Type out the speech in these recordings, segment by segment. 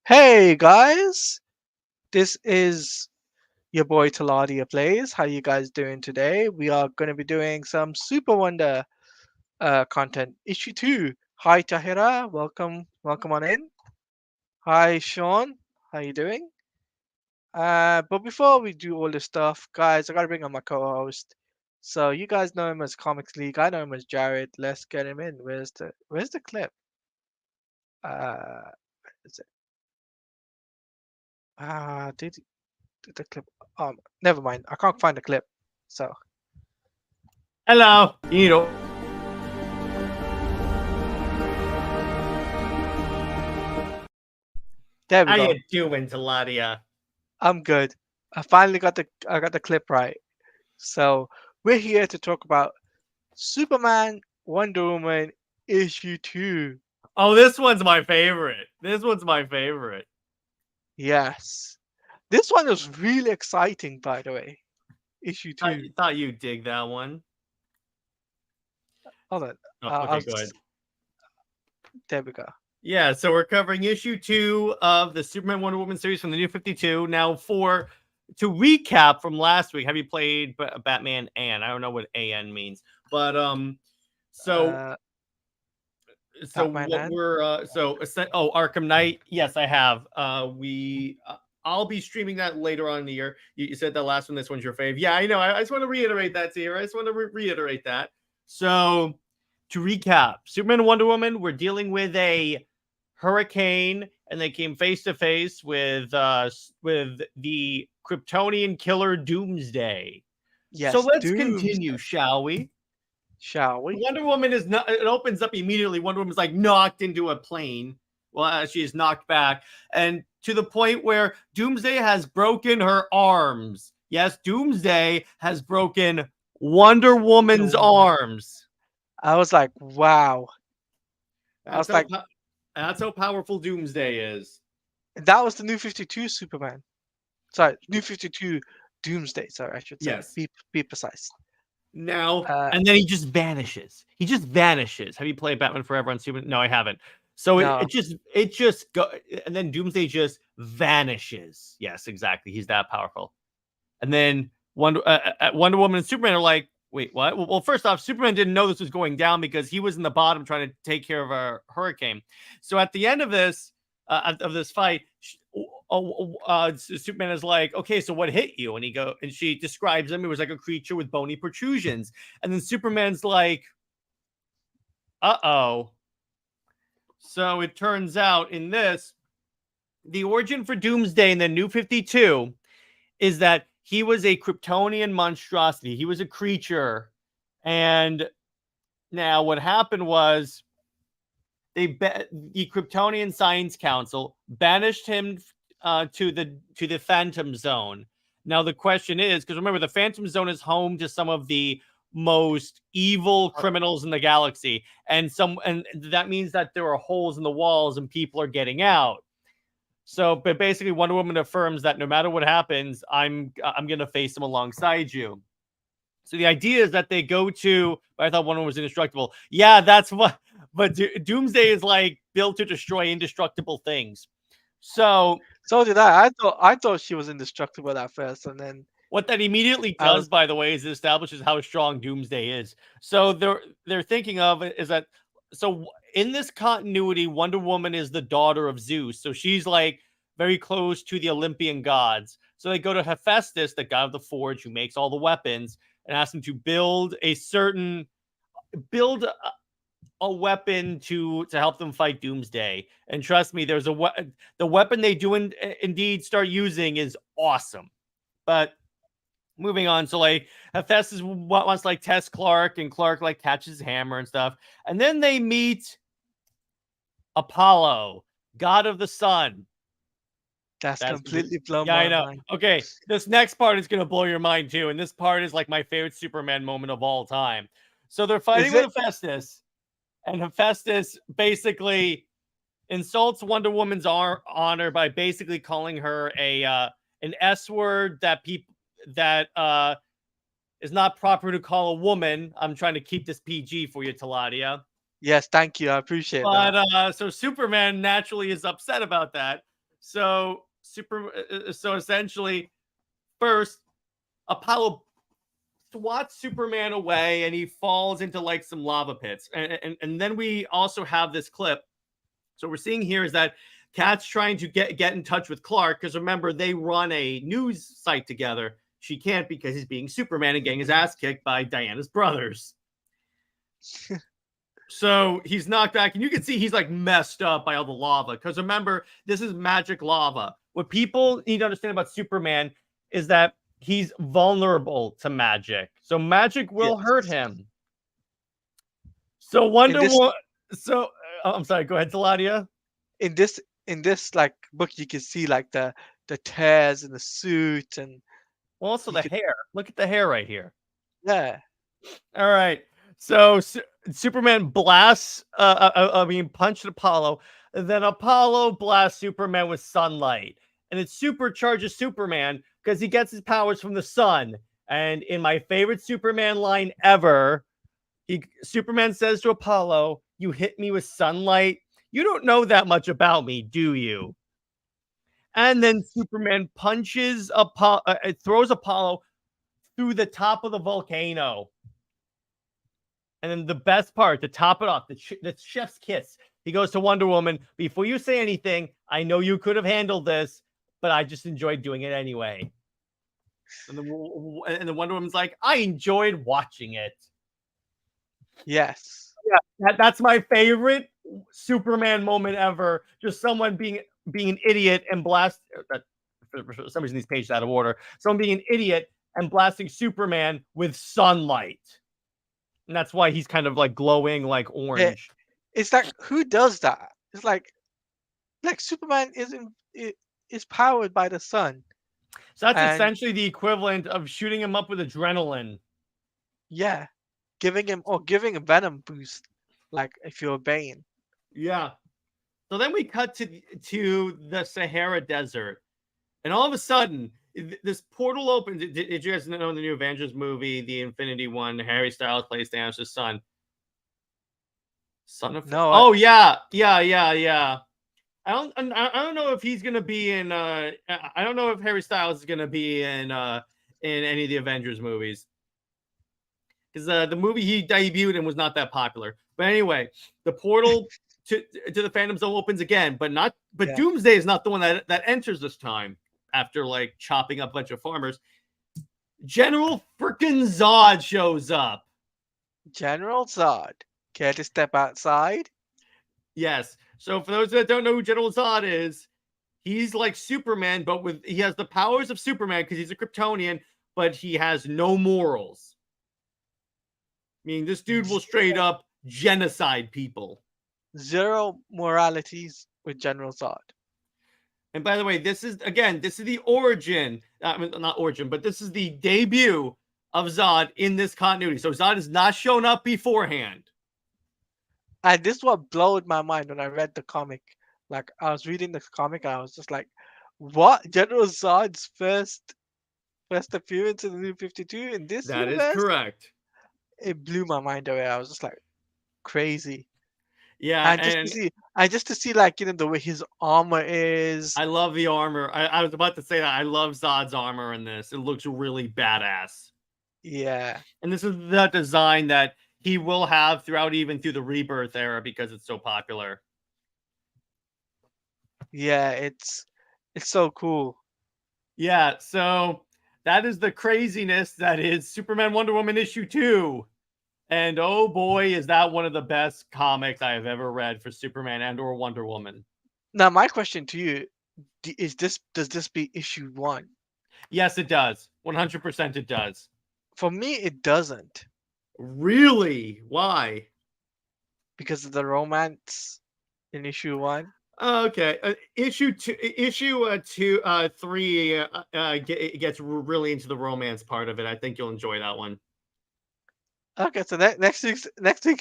Hey guys, this is your boy Taladia Plays. How you guys doing today? We are going to be doing some Super Wonder content. Issue 2. Hi Tahira, welcome on in. Hi Sean, how you doing? But before we do all this stuff, guys, I gotta bring on my co-host. So you guys know him as Comics League. I know him as Jared. Let's get him in. Where's the clip? Uh, is it? Did the clip? Never mind. I can't find the clip. So Hello. You know. there we How go. you doing, Taladia? I'm good. I got the clip right. So we're here to talk about Superman, Wonder Woman, issue 2. Oh, this one's my favorite. This one's my favorite. Yes. This one was really exciting, by the way. Issue I 2. thought you'd dig that one. Hold on. Okay, go ahead. There we go. Yeah, so we're covering issue 2 of the Superman Wonder Woman series from the New 52. Now, to recap from last week, have you played Batman Ann? I don't know what AN means, but so Batman what and we're Arkham Knight. Yes, I have. I'll be streaming that later on in the year. You said that last one. This one's your fave. Yeah, I know. I just want to reiterate that to you. I just want to reiterate that. So to recap, Superman and Wonder Woman, we're dealing with a hurricane, and they came face to face with the Kryptonian killer Doomsday. yes, So let's Doomsday. continue, shall we? Shall we? Wonder Woman is not. It opens up immediately. Wonder Woman's like knocked into a plane. Well, she is knocked back, and to the point where Doomsday has broken her arms. Yes, Doomsday has broken Wonder Woman's arms. I was like, wow. That's how powerful Doomsday is. That was the New 52 Superman. Sorry, New 52 Doomsday. Sorry, I should say. Yes. Be precise. Now, and then he just vanishes. He just vanishes. Have you played Batman Forever on Superman? No, I haven't. So no. it just go, and then Doomsday just vanishes. Yes, exactly. He's that powerful. And then Wonder Woman and Superman are like, wait, what? Well, first off, Superman didn't know this was going down because he was in the bottom trying to take care of a hurricane. So at the end of this fight, Superman is like, okay, so what hit you? And she describes him. It was like a creature with bony protrusions. And then Superman's like, uh-oh. So it turns out in this, the origin for Doomsday in the New 52 is that he was a Kryptonian monstrosity. He was a creature. And now what happened was the Kryptonian Science Council banished him to the Phantom Zone. Now the question is, because remember, the Phantom Zone is home to some of the most evil criminals in the galaxy, and that means that there are holes in the walls and people are getting out. So, but basically, Wonder Woman affirms that no matter what happens, I'm gonna face them alongside you. So the idea is that they go to. I thought Wonder Woman was indestructible. Yeah, that's what. But Doomsday is like built to destroy indestructible things. So did I. I thought she was indestructible at first, and then what that immediately does, by the way, is it establishes how strong Doomsday is. So they're thinking of it is that. So in this continuity, Wonder Woman is the daughter of Zeus. So she's like very close to the Olympian gods. So they go to Hephaestus, the god of the forge, who makes all the weapons, and ask him to build a weapon to help them fight Doomsday. And trust me, there's the weapon they do indeed start using is awesome. But moving on, so like Hephaestus wants to like test Clark, and Clark like catches his hammer and stuff, and then they meet Apollo, god of the sun. That's completely blown my I know. mind. Okay, this next part is gonna blow your mind too, and this part is like my favorite Superman moment of all time. So they're fighting with Hephaestus, and Hephaestus basically insults Wonder Woman's honor by basically calling her an S word that is not proper to call a woman. I'm trying to keep this PG for you, Taladia. Yes, thank you. I appreciate that. But so Superman naturally is upset about that. So so essentially, first Apollo swats Superman away, and he falls into like some lava pits, and then we also have this clip. So what we're seeing here is that Kat's trying to get in touch with Clark, because remember, they run a news site together. She can't because he's being Superman and getting his ass kicked by Diana's brothers. So he's knocked back, and you can see he's like messed up by all the lava. Because remember, this is magic lava. What people need to understand about Superman is that he's vulnerable to magic. So magic will hurt him. So Wonder Woman. So I'm sorry. Go ahead, Taladia. In this like book, you can see like the tears in the suit, and also the hair. Look at the hair right here. Yeah. All right. So Superman blasts, punched Apollo. Then Apollo blasts Superman with sunlight. And it supercharges Superman because he gets his powers from the sun. And in my favorite Superman line ever, Superman says to Apollo, "You hit me with sunlight. You don't know that much about me, do you?" And then Superman punches Apollo, throws Apollo through the top of the volcano. And then the best part, to top it off, the chef's kiss. He goes to Wonder Woman, "Before you say anything, I know you could have handled this, but I just enjoyed doing it anyway." And the Wonder Woman's like, "I enjoyed watching it." Yes. Yeah, that's my favorite Superman moment ever. Just someone being an idiot and blast. For some reason, these pages out of order. Someone being an idiot and blasting Superman with sunlight. And that's why he's kind of like glowing like orange. It's like, who does that? It's like Superman is powered by the sun. So that's essentially the equivalent of shooting him up with adrenaline. Yeah. Giving him a venom boost, like if you're Bane. Yeah. So then we cut to the Sahara Desert. And all of a sudden, this portal opens. Did you guys know in the new Avengers movie, the Infinity one, Harry Styles plays Thanos' son? Son of no. Oh yeah. I don't know if he's gonna be in. I don't know if Harry Styles is gonna be in any of the Avengers movies, because the movie he debuted in was not that popular. But anyway, the portal to the Phantom Zone opens again, but Doomsday is not the one that enters this time. After like chopping up a bunch of farmers, General freaking Zod shows up. General Zod. Care to step outside? Yes. So for those that don't know who General Zod is, he's like Superman, but he has the powers of Superman because he's a Kryptonian, but he has no morals. Meaning this dude will straight up genocide people. Zero moralities with General Zod. And by the way, this is the origin, not origin, but this is the debut of Zod in this continuity. So Zod has not shown up beforehand. And this is what blew my mind when I read the comic. Like, I was reading the comic and I was just like, what? General Zod's first appearance in the New 52 in this universe? That is correct. It blew my mind away. I was just like, crazy. Yeah, and just to see like, the way his armor is. I love the armor. I was about to say that. I love Zod's armor in this. It looks really badass. Yeah. And this is the design that he will have even through the Rebirth era because it's so popular. Yeah, it's so cool. Yeah, so that is the craziness that is Superman Wonder Woman issue 2. And oh boy, is that one of the best comics I have ever read for Superman and or Wonder Woman. Now, my question to you does this be issue 1? Yes, it does. 100% it does. For me, it doesn't. Really? Why? Because of the romance in issue 1. Okay, issue 3 gets really into the romance part of it. I think you'll enjoy that one. Okay, so next week's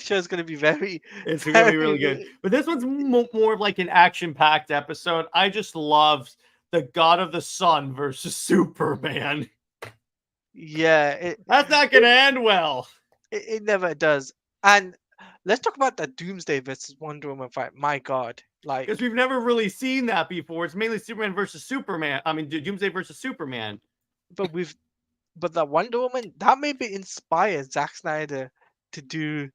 show is going to be very. It's going to be really good. But this one's more of like an action-packed episode. I just love the God of the Sun versus Superman. Yeah, that's not going to end well. It never does. And let's talk about the Doomsday versus Wonder Woman fight. My God, like, Because we've never really seen that before. It's mainly Superman versus Superman. I mean, Doomsday versus Superman. but we've but the Wonder Woman that maybe inspired Zack Snyder to do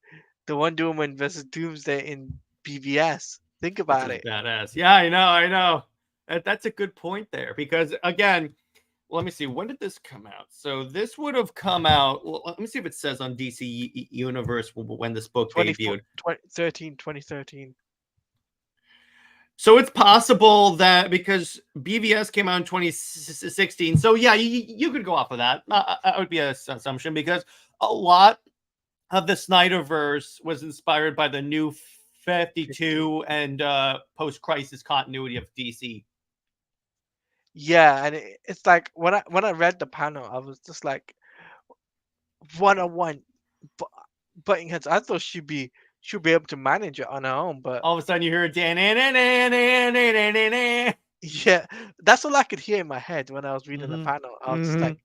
the Wonder Woman versus Doomsday in BVS. Think Which about was it. badass. Yeah, I know. That's a good point there because again, let me see. When did this come out? So this would have come out. Well, let me see if it says on DC Universe when this book 24, debuted. 2013. So it's possible that because BVS came out in 2016. So yeah, you could go off of that. That would be an assumption because a lot of the Snyderverse was inspired by the new 52 and post-crisis continuity of DC. Yeah, and it's like when I read the panel, I was just like 101 butting heads. I thought she'd be able to manage it on her own, but All of a sudden you hear yeah, that's all I could hear in my head when I was reading the panel. I was just like,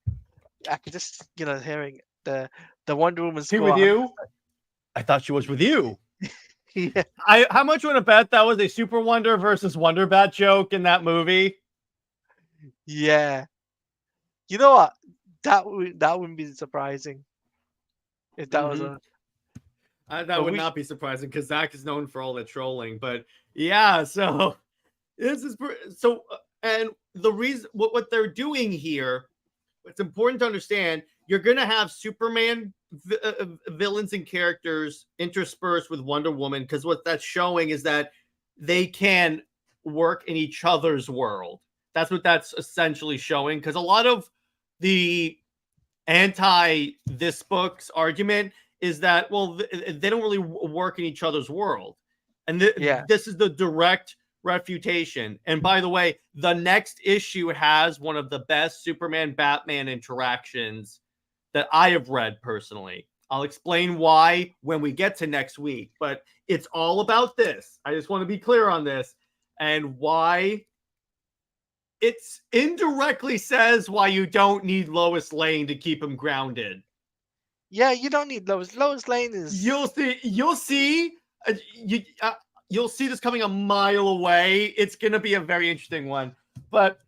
I could just hearing the Wonder Woman She with score. you? I thought she was with you. Yeah, How much would I bet that was a SuperWonder versus Wonder Bat joke in that movie? yeah. You know what? That wouldn't be surprising if that was a. That But would we not be surprising because Zach is known for all the trolling. But yeah, so this is so, and the reason what they're doing here, it's important to understand. You're going to have Superman villains and characters interspersed with Wonder Woman because what that's showing is that they can work in each other's world. That's what that's essentially showing because a lot of the anti this book's argument is that, well, they don't really work in each other's world. And yeah this is the direct refutation. And by the way, the next issue has one of the best Superman Batman interactions that I have read personally. I'll explain why when we get to next week, but it's all about this. I just want to be clear on this and why it's indirectly says why you don't need Lois Lane to keep him grounded. yeah. You don't need Lois. Lois Lane is. You'll see. You'll see this coming a mile away. It's gonna be a very interesting one. But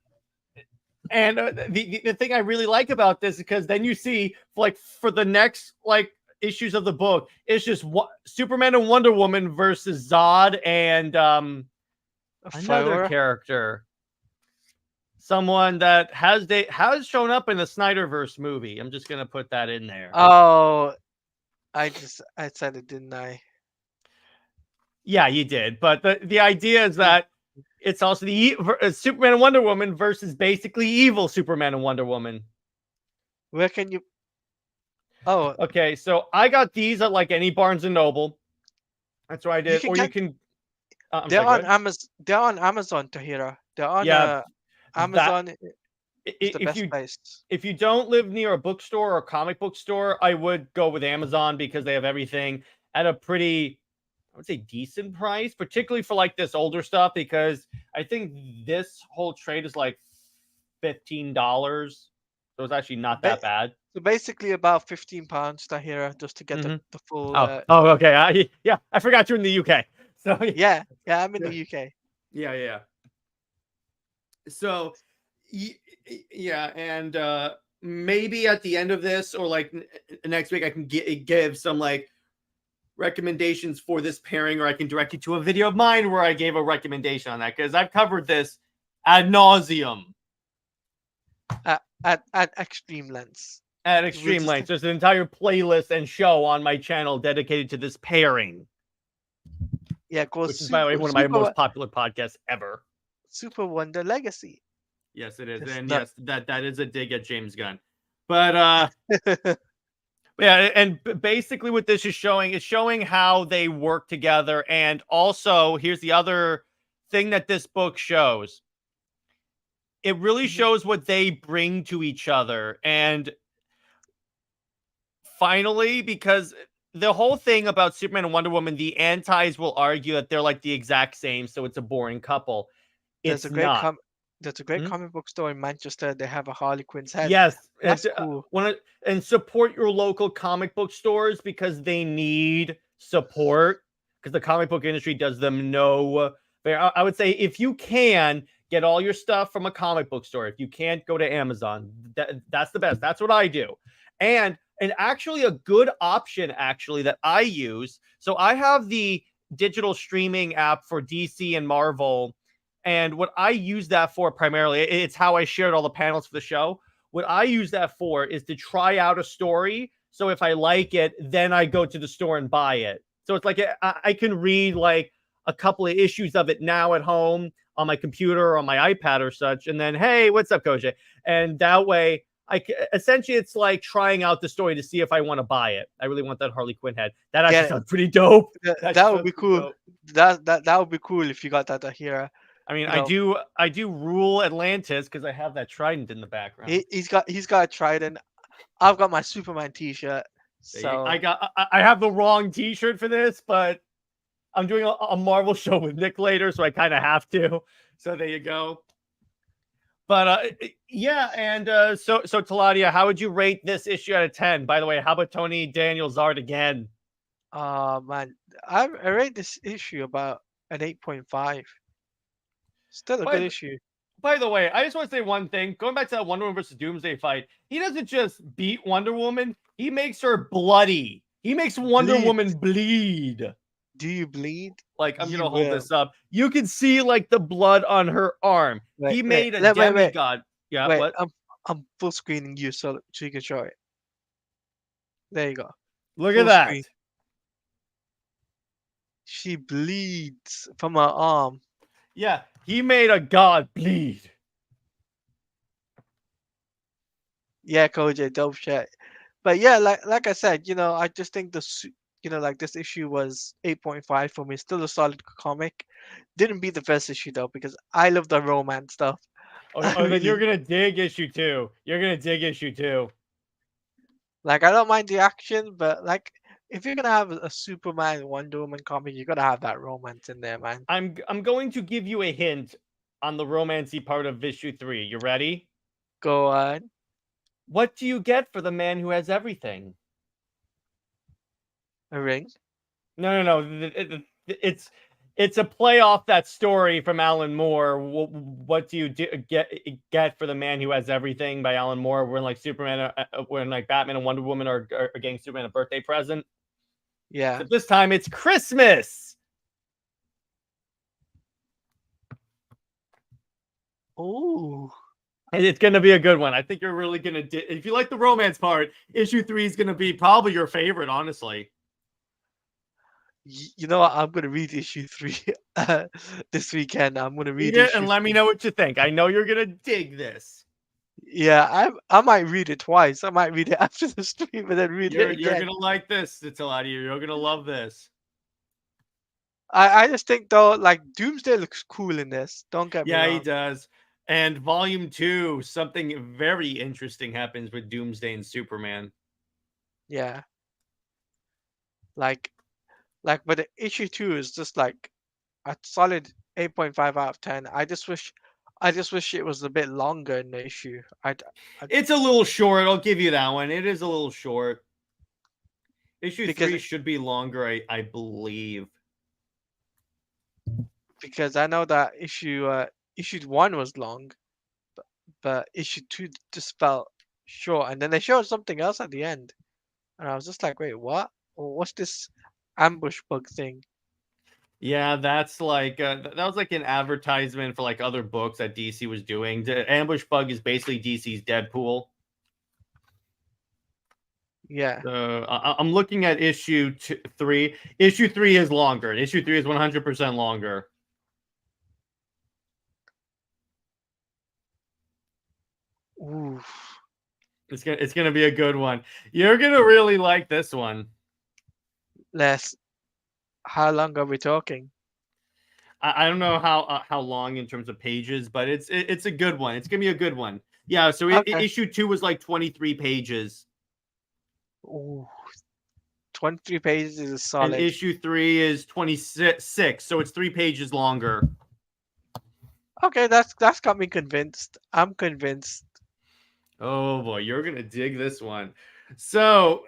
and the thing I really like about this is because then you see like for the next like issues of the book, it's just Superman and Wonder Woman versus Zod and another character. Someone that has shown up in the Snyderverse movie. I'm just gonna put that in there. Oh, I said it, didn't I? Yeah, you did. But the idea is that it's also the Superman and Wonder Woman versus basically evil Superman and Wonder Woman. Where can you? Oh, okay. So I got these at like any Barnes and Noble. That's what I did. You can. They're on Amazon. They're on Amazon, Tahira. They're on Amazon. Is the best place. If you don't live near a bookstore or a comic book store, I would go with Amazon because they have everything at a pretty, I would say, decent price, particularly for like this older stuff, because I think this whole trade is like $15. So it's actually not that bad. So basically about £15, Tahira, just to get the full. Okay. Yeah, I forgot you're in the UK. So yeah, I'm in the UK. Yeah. So yeah, and maybe at the end of this or like next week I can give some like recommendations for this pairing, or I can direct you to a video of mine where I gave a recommendation on that because I've covered this ad nauseum at extreme lengths. At extreme lengths. There's an entire playlist and show on my channel dedicated to this pairing. Yeah, which is by the way one of my most popular podcasts ever. SuperWonder Legacy. Yes, it is. And yes, that is a dig at James Gunn. But yeah, and basically what this is showing how they work together. And also, here's the other thing that this book shows. It really shows what they bring to each other. And finally, because the whole thing about Superman and Wonder Woman, the antis will argue that they're like the exact same, so it's a boring couple. There's a great comic book store in Manchester. They have a Harley Quinn's head. Yes, that's cool. And support your local comic book stores because they need support because the comic book industry does them no. I would say if you can get all your stuff from a comic book store, if you can't, go to Amazon. That's the best. That's what I do. And actually a good option actually that I use. So I have the digital streaming app for DC and Marvel. And what I use that for primarily, it's how I shared all the panels for the show. What I use that for is to try out a story. So if I like it, then I go to the store and buy it. So it's like I can read like a couple of issues of it now at home on my computer or on my iPad or such. And then, hey, what's up, Koji? And that way, essentially it's like trying out the story to see if I want to buy it. I really want that Harley Quinn head. That actually sounds pretty dope. That would be cool. That would be cool if you got that here. I mean, I do rule Atlantis because I have that trident in the background. He's got a trident. I've got my Superman T-shirt. So I have the wrong T-shirt for this, but I'm doing a Marvel show with Nick later, so I kind of have to. So there you go. But yeah, and so Taladia, how would you rate this issue out of 10? By the way, how about Tony Daniel Zard again? Man, I rate this issue about an 8.5. Still a good issue. By the way, I just want to say one thing. Going back to that Wonder Woman versus Doomsday fight, he doesn't just beat Wonder Woman, he makes her bloody. He makes Wonder Woman bleed. Do you bleed? Like, I'm going to hold this up. You can see, like, the blood on her arm. He made a demigod. Yeah, wait, what? I'm full screening you so you can show it. There you go. Look at that. Screen. She bleeds from her arm. Yeah, he made a god bleed. Yeah, Koji, dope shit. But yeah, like I said, I just think like this issue was 8.5 for me. Still a solid comic. Didn't beat the first issue though because I love the romance stuff. Then you're gonna dig issue 2. You're gonna dig issue 2. Like I don't mind the action, but like if you're gonna have a Superman Wonder Woman comic, you gotta have that romance in there, man. I'm going to give you a hint on the romancy part of issue 3. You ready? Go on. What do you get for the man who has everything? A ring? No. It's a play off that story from Alan Moore. What do you get for the man who has everything by Alan Moore? When like Superman, when like Batman and Wonder Woman are getting Superman a birthday present. Yeah. But this time it's Christmas. Ooh. And it's going to be a good one. I think you're really going to... If you like the romance part, issue 3 is going to be probably your favorite, honestly. You know what? I'm going to read issue 3 this weekend. I'm going to read it and let me know what you think. I know you're going to dig this. Yeah, I might read it twice. I might read it after the stream and then read it again. You're going to like this, Taladia. You're going to love this. I just think, though, like, Doomsday looks cool in this. Don't get me wrong. Yeah, he does. And volume 2, something very interesting happens with Doomsday and Superman. Yeah. But the issue 2 is just like a solid 8.5 out of 10. I just wish it was a bit longer in the issue. It's a little short. I'll give you that one. It is a little short. Issue 3 should be longer, I believe. Because I know that issue 1 was long, but issue 2 just felt short. And then they showed something else at the end, and I was just like, wait, what? What's this ambush bug thing? Yeah, that's like that was like an advertisement for like other books that DC was doing. The ambush bug is basically DC's Deadpool. Yeah. I'm looking at issue 3. Issue 3 is longer. Issue 3 is 100% longer. Ooh. It's gonna be a good one. You're gonna really like this one. How long are we talking? I don't know how long in terms of pages, but it's a good one. It's gonna be a good one. Yeah. So issue 2 was like 23 pages. Ooh, 23 pages is solid. And issue 3 is 26, so it's 3 pages longer. Okay, that's got me convinced. I'm convinced. Oh boy, you're gonna dig this one. So,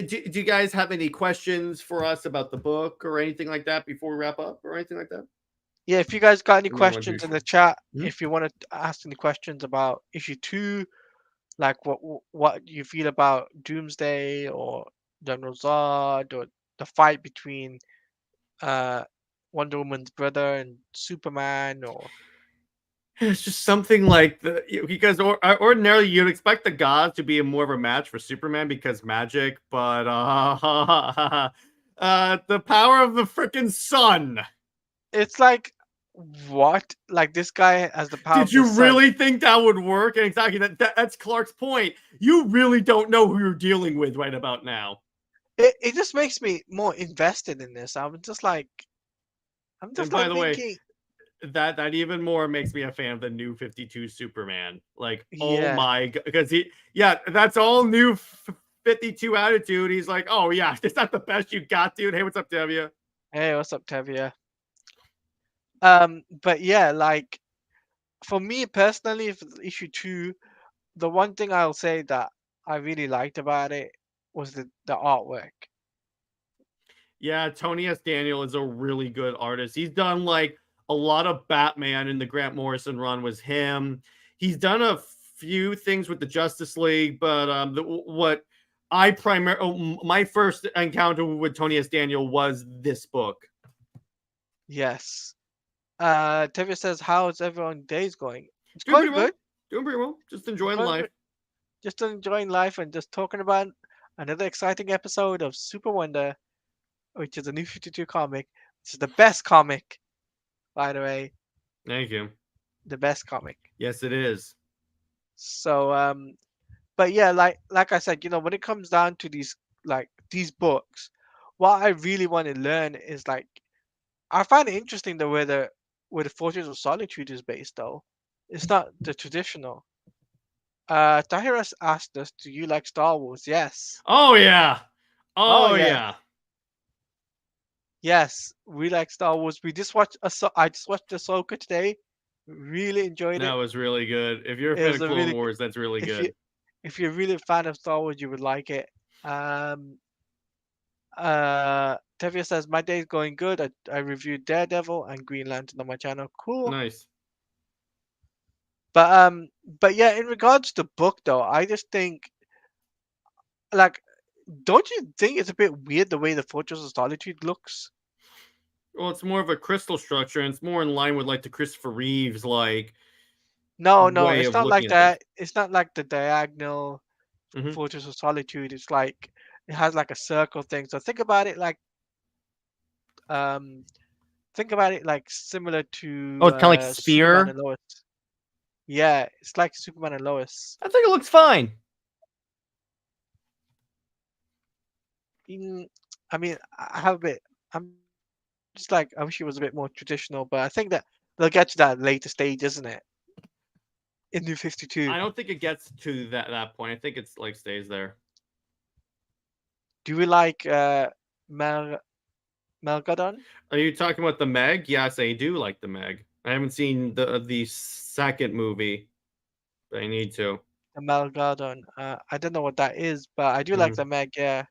do you guys have any questions for us about the book or anything like that before we wrap up or anything like that? Yeah, if you guys got any Or no one too questions in sure. the chat, Hmm? if you want to ask any questions about issue 2, like what you feel about Doomsday or General Zod or the fight between uh Wonder Woman's brother and Superman, or It's just something like because ordinarily you'd expect the gods to be more of a match for Superman because magic, but the power of the freaking sun. it's like what? Like this guy has the power Did of the you sun. really think that would work? And exactly that's Clark's point. You really don't know who you're dealing with right about now. It just makes me more invested in this. I'm And just by like the way, thinking, that even more makes me a fan of the new 52 Superman. Like, oh yeah, my god, because that's all new 52 attitude. He's like, oh yeah, is that the best you got, dude? Hey, what's up, W? hey, what's up, Tevia? But yeah, like for me personally, for issue 2, the one thing I'll say that I really liked about it was the artwork. Yeah, Tony S. Daniel is a really good artist. He's done like a lot of Batman, in the Grant Morrison run was him. He's done a few things with the Justice League, but what I primarily my first encounter with Tony S. Daniel was this book. Yes. Tevia says, "How's everyone days going?" It's Doing going pretty good. well. Doing pretty well. Just It's enjoying going life. good. Just enjoying life and just talking about another exciting episode of Super Wonder, which is a new 52 comic. Which is the best comic, by the way, Thank you. the best comic. Yes, it is. So but yeah, like I said, when it comes down to these books, what I really want to learn is like I find it interesting the way where the Fortress of Solitude is based though. It's not the traditional. Tahiras asked us, "Do you like Star Wars?" Yes. Oh yeah. Oh Oh yes. yeah. Yes, we like Star Wars. I just watched Ahsoka today. Really enjoyed That it. was really good. If you're a It fan was of a Clone really Wars, that's really if you good. if you're really a fan of Star Wars, you would like it. Tevia says my day's going good. I reviewed Daredevil and Green Lantern on my channel. Cool. Nice. But yeah, in regards to the book though, I just think like don't you think it's a bit weird the way the Fortress of Solitude looks? Well, it's more of a crystal structure, and it's more in line with like the Christopher Reeves like No, no, way it's of not looking like at things. that. It's not like the diagonal Hmm. Fortress of Solitude. It's like it has like a circle thing. So um think about it like similar Oh, to it's kind of like Superman sphere. and Lois. Yeah, it's like Superman and Lois. I think it looks fine. Mm, I mean, I have a bit. I'm just like I wish it was a bit more traditional, but I think that they'll get to that later stage, isn't it? In New 52. I don't think it gets to that point. I think it's like stays there. Do we like Mel Melgadon? Are you talking about the Meg? Yes, I do like the Meg. I haven't seen the second movie, but I need to. The Melgadon. I don't know what that is, but I do like Hmm. the Meg. Yeah.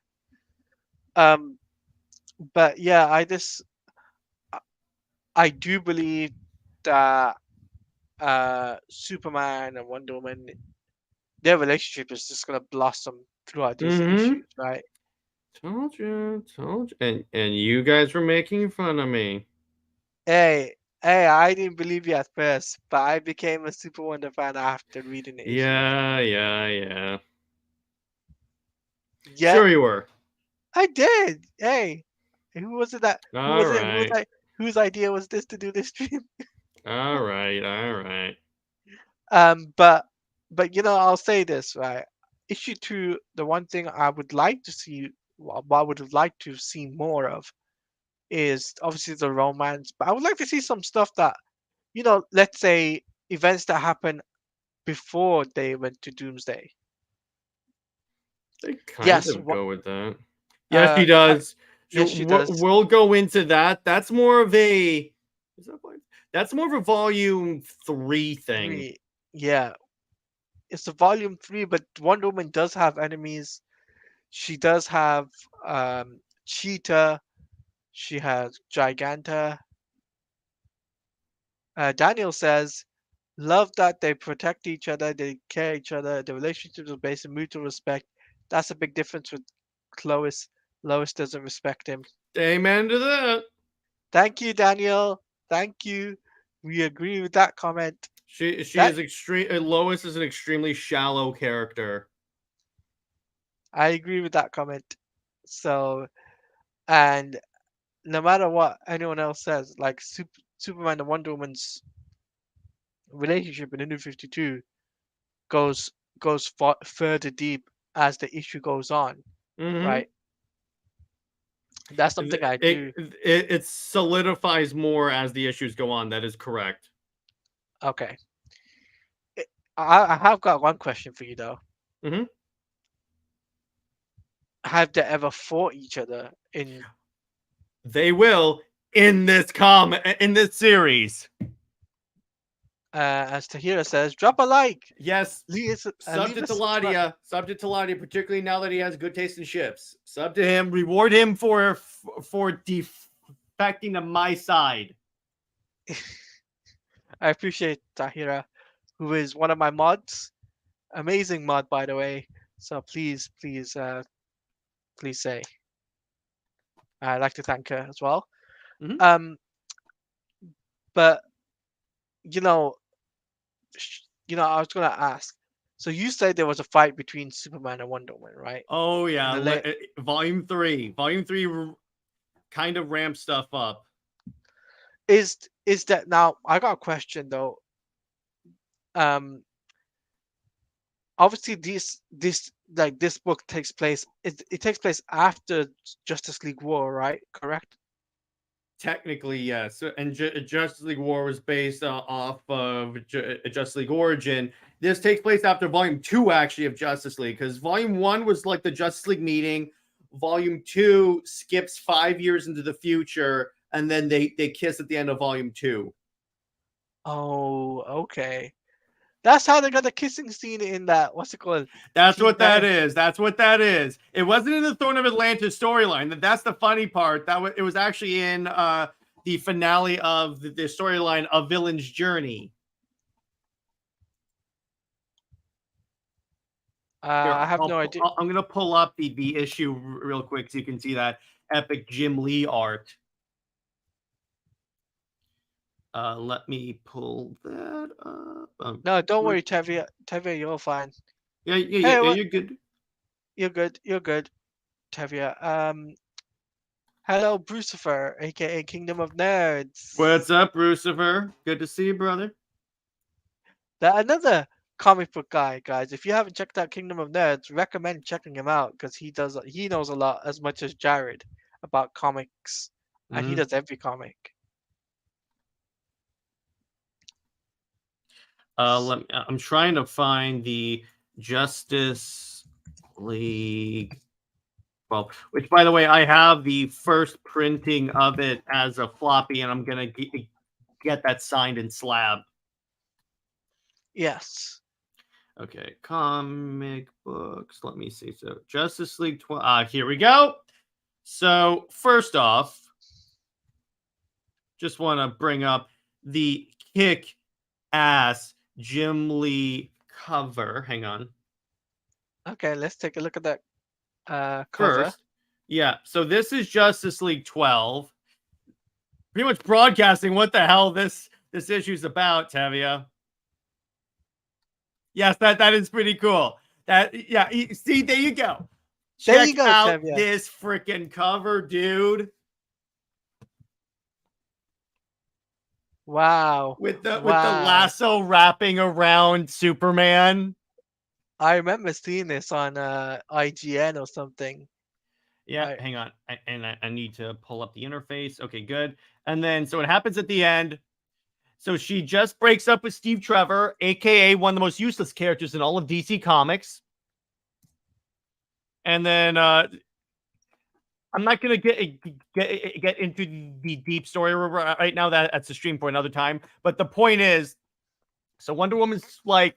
Um, but yeah, I do believe that Superman and Wonder Woman, their relationship is just gonna blossom throughout these Hmm. issues, right? Told you. And you guys were making fun of me. Hey, I didn't believe you at first, but I became a Super Wonder fan after reading the issues. Yeah. Yeah, Sure you were. I did. Hey, who was it that? Who All was it? Who was right. I? Whose idea was this to do this stream? All right. But I'll say this, right? Issue 2, the one thing I would like to see, what I would have liked to see more of is obviously the romance, but I would like to see some stuff that, let's say events that happen before they went to Doomsday. They kind Yes, of go with that. Yes, uh, he I, does. So yes, she does. we'll go into that. That's more of a. Is that that's more of a volume 3 thing. 3, yeah, it's a volume 3, but Wonder Woman does have enemies. She does have Cheetah. She has Giganta. Daniel says, love that they protect each other, they care each other, the relationships are based on mutual respect. That's a big difference with Lois. Lois doesn't respect him. Amen to that. Thank you, Daniel. Thank you. We agree with that comment. She That is extreme. Lois is an extremely shallow character. I agree with that comment. So, and no matter what anyone else says, like Superman and Wonder Woman's relationship in the New 52 goes further deep as the issue goes on, Mm-hmm. right? That's something I do. It solidifies more as the issues go on. That is correct. Okay. I have got one question for you though. Mm-hmm. Have they ever fought each other in They will in this series. as Tahira says, drop a like. Yes. Leave Sub to us subscribe. Taladia, particularly now that he has good taste in ships. Sub to him, reward him for defecting to my side. I appreciate Tahira, who is one of my mods. Amazing mod, by the way. So please say. I'd like to thank her as well. Mhm. But you know, I was gonna ask. So you said there was a fight between Superman and Wonder Woman, right? Oh In yeah, the late, volume 3. Volume 3 kind of ramps stuff up. is that now? I got a question though. Um, Obviously this book takes place. It takes place after Justice League War, right? Correct. Technically, yes. And Justice League War was based off of Justice League Origin. This takes place after Volume 2, actually, of Justice League, because Volume 1 was like the Justice League meeting. Volume 2 skips 5 years into the future, and then they kiss at the end of Volume 2. Oh, okay. That's how they got the kissing scene in that. What's it called? That's Teen what that Titans. is. That's what that is. It wasn't in the Throne of Atlantis storyline. That's the funny part. It was actually in the finale of the storyline of Villain's Journey. Here, I have no idea. I'm gonna pull up the issue real quick so you can see that epic Jim Lee art. Let me pull that up. No, don't worry, Tevia. Tevia, you're fine. Yeah, Hey, what? you're good. You're good. You're good, Tevia. Hello, Brucifer, aka Kingdom of Nerds. What's up, Lucifer? Good to see you, brother. Another comic book guy, guys. If you haven't checked out Kingdom of Nerds, recommend checking him out because he knows a lot as much as Jared about comics, and he does every comic. I'm trying to find the Justice League. Well, which, by the way, I have the first printing of it as a floppy, and I'm gonna get that signed in slab. Yes. Okay, comic books. Let me see. So Justice League 12. Here we go. So first off, just want to bring up the kick-ass Jim Lee cover. Hang on. Okay, let's take a look at that cover. First, yeah. So this is Justice League 12. Pretty much broadcasting what the hell this issue's about, Tavia. Yes, that is pretty cool. See, there you go. There you Check go, out Tevia. this freaking cover, dude. Wow. With the lasso wrapping around Superman. I remember seeing this on IGN or something. Yeah, hang on. I need to pull up the interface. Okay, good. And then, so it happens at the end. So she just breaks up with Steve Trevor, a.k.a. one of the most useless characters in all of DC Comics. And then I'm not going to get into the deep story right now. That's a stream for another time. But the point is, so Wonder Woman's like,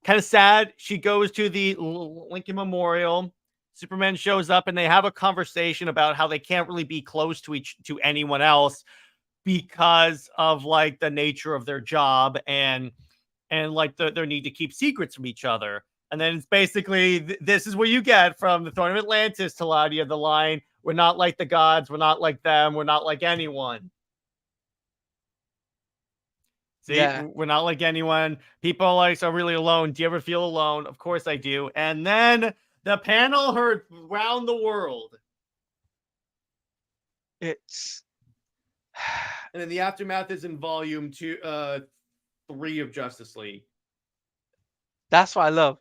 kind of sad. She goes to the Lincoln Memorial. Superman shows up and they have a conversation about how they can't really be close to anyone else because of like the nature of their job and like their need to keep secrets from each other. And then it's basically this is what you get from the Throne of Atlantis to Ladia, the line, we're not like the gods, we're not like them, we're not like anyone. See, Yeah, we're not like anyone. People like are really alone. Do you ever feel alone? Of course I do. And then the panel heard round the world. it's And then the aftermath is in volume 3 of Justice League. that's what I love.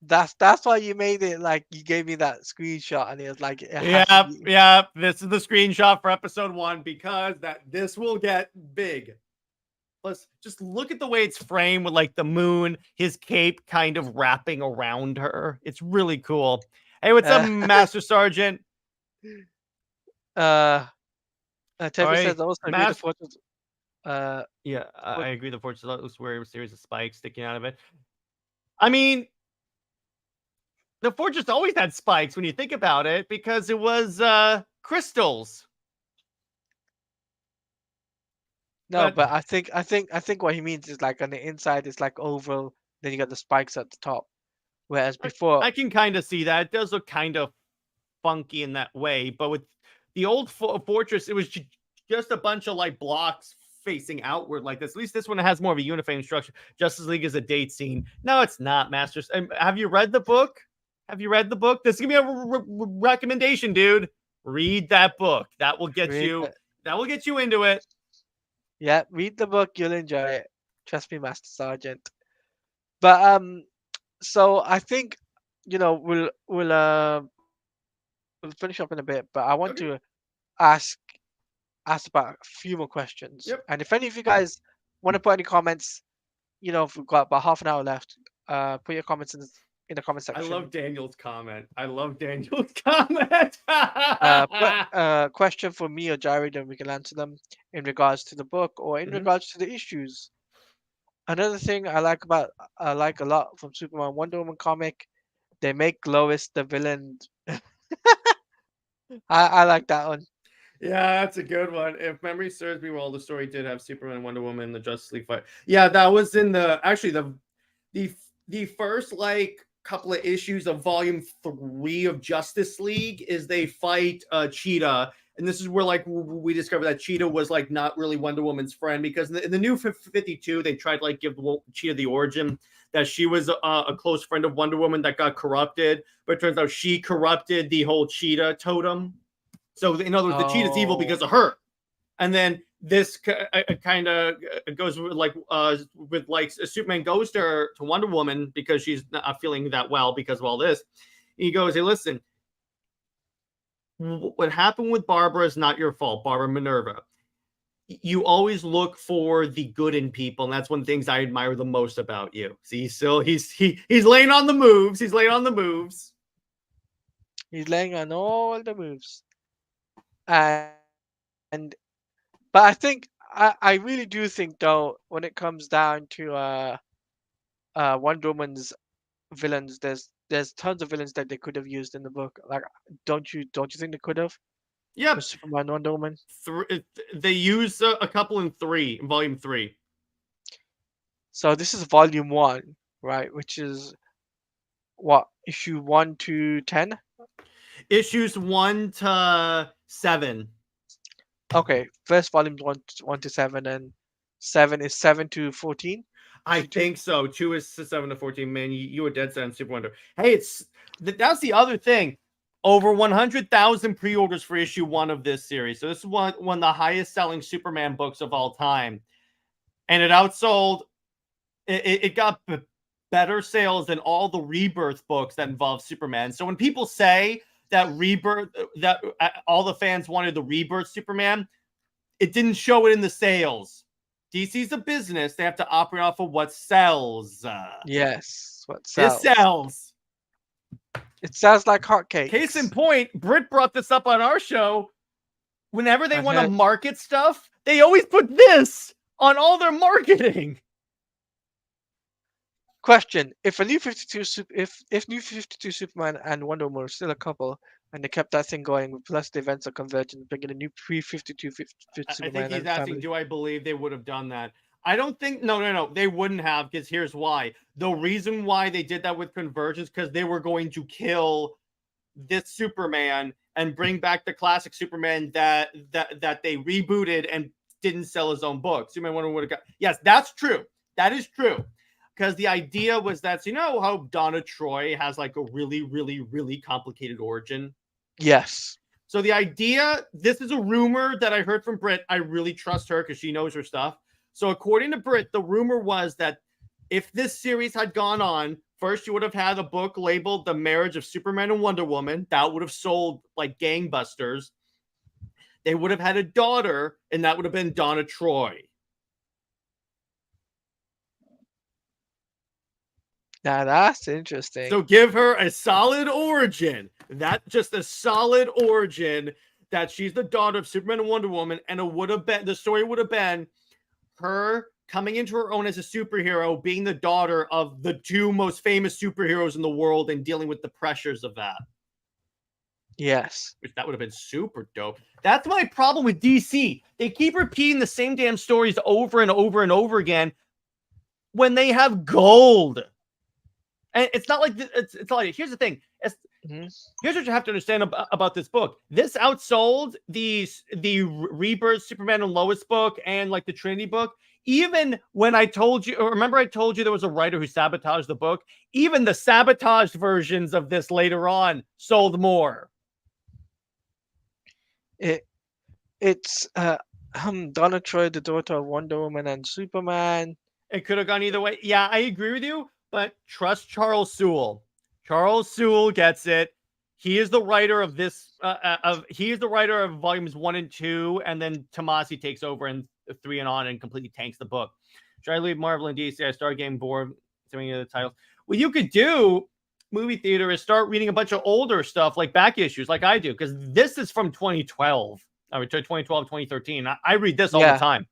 That's why you made it like you gave me that screenshot and it was like it has to be. Yep. This is the screenshot for episode 1 because this will get big. Plus, just look at the way it's framed with like the moon, his cape kind of wrapping around her. It's really cool. Hey, what's up, Master Sergeant? Tevi Alright, says also agree the fortress. Yeah, I agree. The fortress looks weird with a series of spikes sticking out of it. I mean, the fortress always had spikes when you think about it because it was crystals. No, but I think what he means is like on the inside it's like oval, then you got the spikes at the top. Whereas before, I can kind of see that. It does look kind of funky in that way, but with the old fortress, it was just a bunch of like blocks facing outward like this. At least this one has more of a uniform structure. Justice League is a date scene. No, it's not, Masters. Have you read the book? Have you read the book? This is gonna be a recommendation, dude. Read that book. That will get you. That will get you into it. Yeah, read the book. You'll enjoy it. Trust me, Master Sergeant. But so I think we'll finish up in a bit. But I want to ask about a few more questions. Yep. And if any of you guys want to put any comments, if we've got about half an hour left, put your comments in the comment section. I love Daniel's comment. Put question for me or Jared, and we can answer them in regards to the book or in regards to the issues. Another thing I like a lot from Superman Wonder Woman comic, they make Lois the villain. I like that one. Yeah, that's a good one. If memory serves me well, the story did have Superman, Wonder Woman, and the Justice League fight. Yeah, that was in the first like couple of issues of volume 3 of Justice League is they fight Cheetah. And this is where like we discovered that Cheetah was like not really Wonder Woman's friend because in the new 52 they tried to like give Cheetah the origin that she was a close friend of Wonder Woman that got corrupted, but it turns out she corrupted the whole Cheetah totem. So in other words, the Cheetah's evil because of her. And then this kind of goes with like Superman goes to Wonder Woman because she's not feeling that well because of all this. He goes, hey, listen, what happened with Barbara is not your fault, Barbara Minerva. You always look for the good in people, and that's one of the things I admire the most about you. See, so he's laying on the moves. He's laying on the moves. He's laying on all the moves. But I think I really do think though when it comes down to Wonder Woman's villains, there's tons of villains that they could have used in the book. Like, don't you think they could have? Yep. Superman, Wonder Woman. They use a couple in volume 3. So this is volume 1, right? Which is what, issue 1 to 10? Issues 1 to 7. Okay, first volume 1 to 7, and 7 is 7 to 14. I think so. 2 is 7 to 14. Man, you were dead set on SuperWonder. Hey, that's the other thing. Over 100,000 pre-orders for issue 1 of this series. So this is one of the highest selling Superman books of all time. And it outsold, it got better sales than all the Rebirth books that involve Superman. So when people say that Rebirth, that all the fans wanted the Rebirth Superman, it didn't show it in the sales. DC's a business. They have to operate off of what sells. Yes, what sells. It sells. It sounds like hotcakes. Case in point, Britt brought this up on our show. Whenever they want to market stuff, they always put this on all their marketing. Question: If a new 52 if new 52 Superman and Wonder Woman were still a couple, and they kept that thing going, plus the events are converging, bringing a new pre-52 I think Superman he's and asking, family. do I believe they would have done that? I don't think, no, they wouldn't have, because here's why. The reason why they did that with Convergence, because they were going to kill this Superman and bring back the classic Superman that they rebooted and didn't sell his own book. Superman Wonder would have got. Yes, that's true. That is true. Because the idea was that, you know how Donna Troy has like a really, really, really complicated origin? Yes. So the idea, this is a rumor that I heard from Britt. I really trust her because she knows her stuff. So according to Britt, the rumor was that if this series had gone on, first you would have had a book labeled The Marriage of Superman and Wonder Woman. That would have sold like gangbusters. They would have had a daughter, and that would have been Donna Troy. Now that's interesting. So give her a solid origin. That just a solid origin that she's the daughter of Superman and Wonder Woman, and it would have been, the story would have been her coming into her own as a superhero, being the daughter of the two most famous superheroes in the world and dealing with the pressures of that. Yes. Which that would have been super dope. That's my problem with DC. They keep repeating the same damn stories over and over and over again when they have gold. And it's not like it's like, here's the thing. Here's what you have to understand about this book. This outsold the Rebirth Superman and Lois book and like the Trinity book. Even when I told you, remember I told you there was a writer who sabotaged the book? Even the sabotaged versions of this later on sold more. It's Donna Troy, the daughter of Wonder Woman and Superman. It could have gone either way. Yeah, I agree with you, but trust Charles Soule. Charles Soule gets it. He is the writer of this. He is the writer of volumes 1 and 2, and then Tomasi takes over in 3 and on and completely tanks the book. Should I leave Marvel and DC? I start getting bored with any of the titles. What you could do, movie theater, is start reading a bunch of older stuff like back issues, like I do, because this is from 2012. I mean, 2012, 2013. I read this all the time.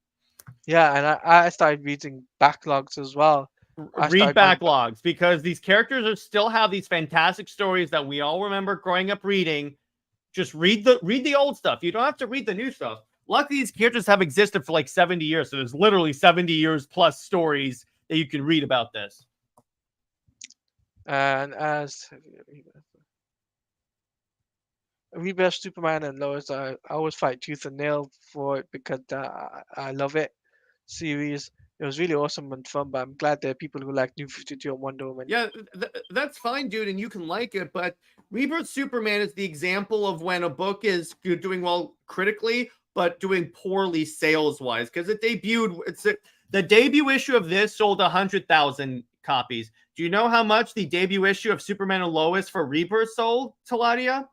Yeah, and I started reading backlogs as well. Read backlogs because these characters still have these fantastic stories that we all remember growing up reading. Just read the old stuff. You don't have to read the new stuff. Luckily, these characters have existed for like 70 years. So there's literally 70 years plus stories that you can read about this. And as Rebirth Superman and Lois, I always fight tooth and nail for it because I love it series. It was really awesome and fun, but I'm glad there are people who like New 52 and Wonder Woman. Yeah, that's fine, dude, and you can like it, but Rebirth Superman is the example of when a book is doing well critically, but doing poorly sales-wise, because it debuted, the debut issue of this sold 100,000 copies. Do you know how much the debut issue of Superman and Lois for Rebirth sold, Taladia?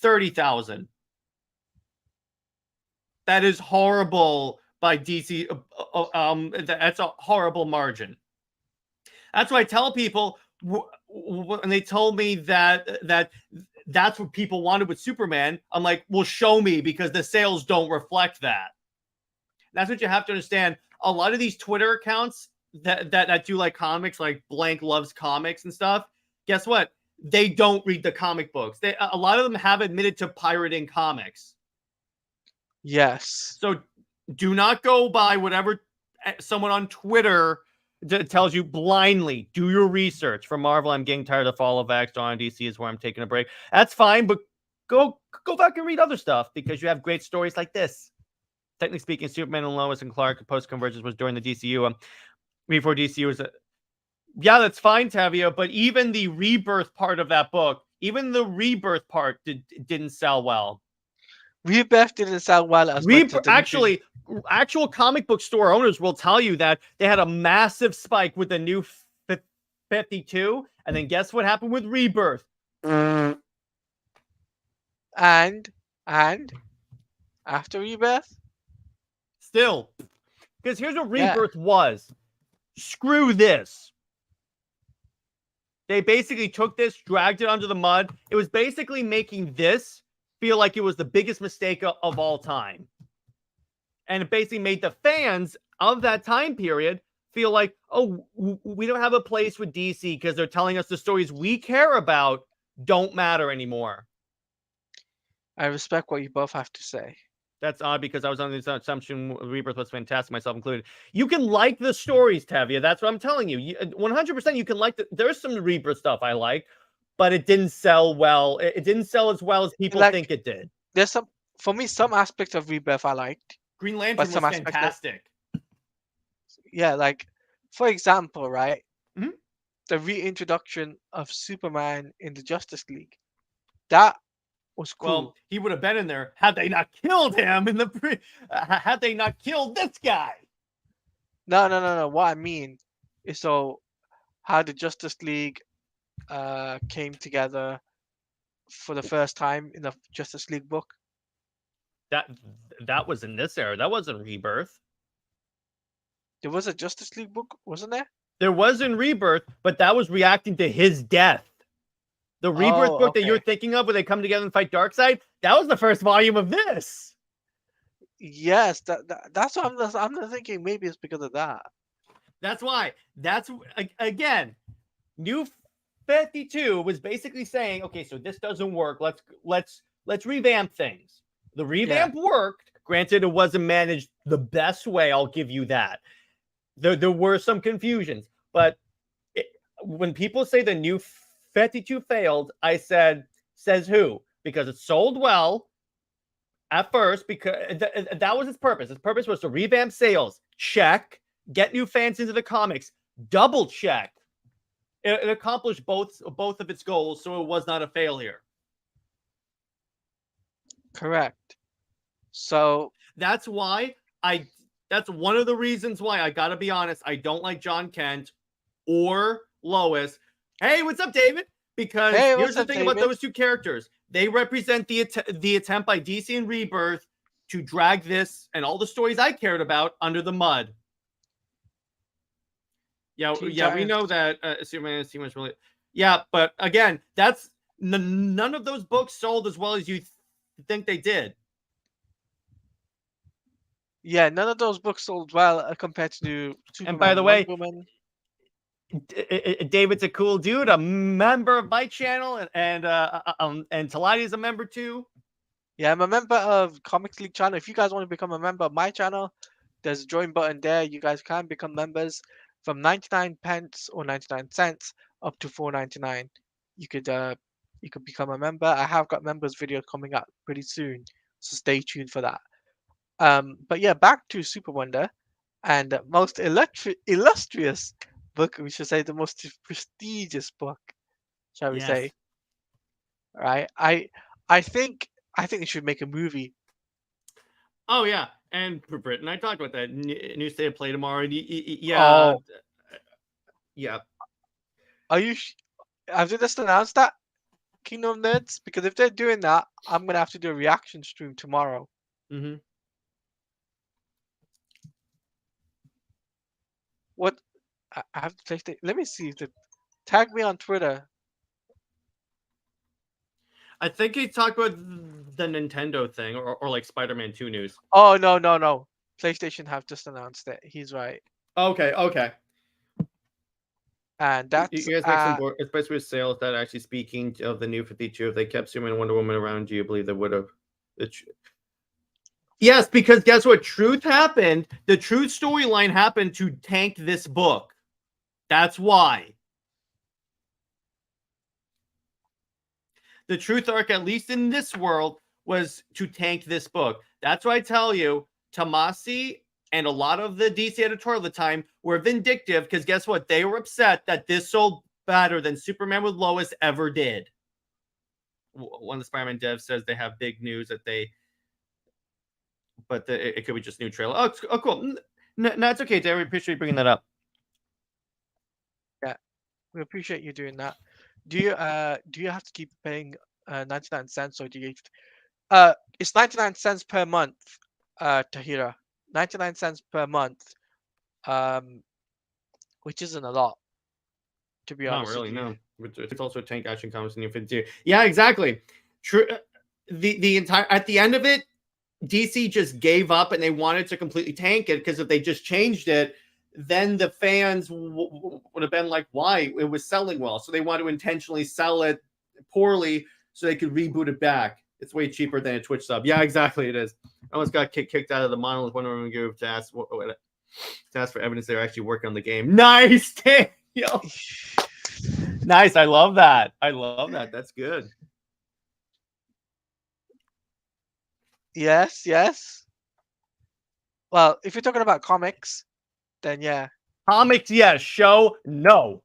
30,000. That is horrible by DC. That's a horrible margin. That's why I tell people when they told me that's what people wanted with Superman. I'm like, well, show me, because the sales don't reflect that. That's what you have to understand. A lot of these Twitter accounts that do like comics, like Blank Loves Comics and stuff. Guess what? They don't read the comic books. A lot of them have admitted to pirating comics. Yes. So do not go by whatever someone on Twitter tells you blindly. Do your research. For Marvel, I'm getting tired of Fall of X. On DC is where I'm taking a break. That's fine, but go back and read other stuff, because you have great stories like this. Technically speaking, Superman and Lois and Clark post-convergence was during the DCU. Before DCU was yeah, that's fine, Tavia, but even the Rebirth part of that book, even the Rebirth part didn't sell well. Rebirth didn't sell well as much as actually, actual comic book store owners will tell you that they had a massive spike with the new 52, and then guess what happened with Rebirth? And after Rebirth? Still. Because here's what Rebirth was. Screw this. They basically took this, dragged it under the mud. It was basically making this feel like it was the biggest mistake of all time. And it basically made the fans of that time period feel like, oh, we don't have a place with DC because they're telling us the stories we care about don't matter anymore. I respect what you both have to say. That's odd because I was under the assumption Rebirth was fantastic, myself included. You can like the stories, Tevia. That's what I'm telling you. 100% you can like there's some Rebirth stuff I like, but it didn't sell well. It didn't sell as well as people think it did. There's for me, some aspects of Rebirth I liked. Green Lantern was fantastic. Yeah, like, for example, right? Mm-hmm. The reintroduction of Superman in the Justice League. That was cool. Well, he would have been in there had they not killed him in the had they not killed this guy. No. What I mean is how the Justice League came together for the first time in the Justice League book. That was in this era. That wasn't Rebirth. There was a Justice League book, wasn't there? There was in Rebirth, but that was reacting to his death. The Rebirth book that you're thinking of, where they come together and fight Darkseid, that was the first volume of this. Yes, that's what I'm thinking. Maybe it's because of that. That's why. That's again, New 52 was basically saying, okay, so this doesn't work. Let's revamp things. The revamp worked. Granted, it wasn't managed the best way. I'll give you that. There were some confusions, but when people say the New 52 failed, I said, says who? Because it sold well at first, because that was its purpose. Its purpose was to revamp sales, check, get new fans into the comics, double check. It accomplished both of its goals, so it was not a failure. Correct. So that's why that's one of the reasons why I gotta be honest, I don't like John Kent or Lois. Hey, what's up, David? Because here's the thing about those two characters. They represent the attempt by DC and Rebirth to drag this and all the stories I cared about under the mud. Yeah, we know that Superman is too much really. Yeah, but again, that's none of those books sold as well as you think they did. Yeah, none of those books sold well compared to Superman. And by the way, Wonder Woman. David's a cool dude, a member of my channel, and Talati is a member too. Yeah, I'm a member of Comics League channel. If you guys want to become a member of my channel, there's a join button there. You guys can become members from 99 pence or 99 cents up to $4.99. You could become a member. I have got members video coming up pretty soon, so stay tuned for that. But yeah, back to SuperWonder, and most illustrious book, we should say the most prestigious book, shall we say? Right? I think they should make a movie. Oh yeah, and for Britain, I talked about that. New State of Play tomorrow. Yeah, yeah. Are you? Have they just announced that, Kingdom Nerds? Because if they're doing that, I'm gonna have to do a reaction stream tomorrow. Mm-hmm. What? I have to PlayStation. Let me see. Tag me on Twitter. I think he talked about the Nintendo thing or like Spider-Man 2 news. Oh no. PlayStation have just announced it. He's right. Okay. And that's you guys make some more, especially with sales. That actually, speaking of the New 52, if they kept Superman and Wonder Woman around, do you believe they would have? Yes, because guess what? Truth happened. The Truth storyline happened to tank this book. That's why. The Truth arc, at least in this world, was to tank this book. That's why I tell you, Tomasi and a lot of the DC editorial at the time were vindictive, because guess what? They were upset that this sold better than Superman with Lois ever did. One of the Spider-Man devs says they have big news that they... But it could be just new trailer. Oh, cool. No, it's okay, Dave. We appreciate you bringing that up. Yeah, we appreciate you doing that. Do you have to keep paying 99 cents, or do you? It's 99 cents per month, Tahira. 99 cents per month, which isn't a lot, to be honest. Not really, no. It's also Tank Action Comics in New 52. Yeah, exactly. True. The entire at the end of it, DC just gave up and they wanted to completely tank it, because if they just changed it, then the fans would have been like, why? It was selling well. So they want to intentionally sell it poorly so they could reboot it back. It's way cheaper than a Twitch sub. Yeah, exactly. It is. I almost got kicked out of the monolith Wonder Woman group to ask for evidence they were actually working on the game. Nice, Daniel. Nice. I love that. I love that. That's good. Yes, yes. Well, if you're talking about comics, then yeah. Comics, yes. Show, no.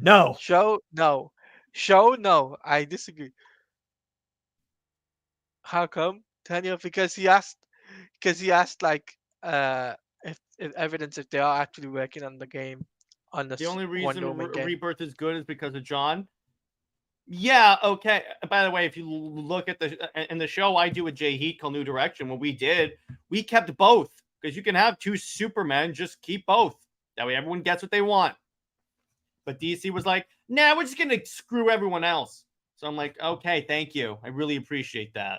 No. Show, no. Show, no. I disagree. How come, Daniel? Because he asked like if evidence if they are actually working on the game on The only Wonder reason Woman game. Rebirth is good is because of John. Yeah, okay. By the way, if you look at the show I do with Jay Heat called New Direction, what we did, we kept both because you can have two Supermen, just keep both. That way everyone gets what they want. But DC was like, nah, we're just going to screw everyone else. So I'm like, okay, thank you. I really appreciate that.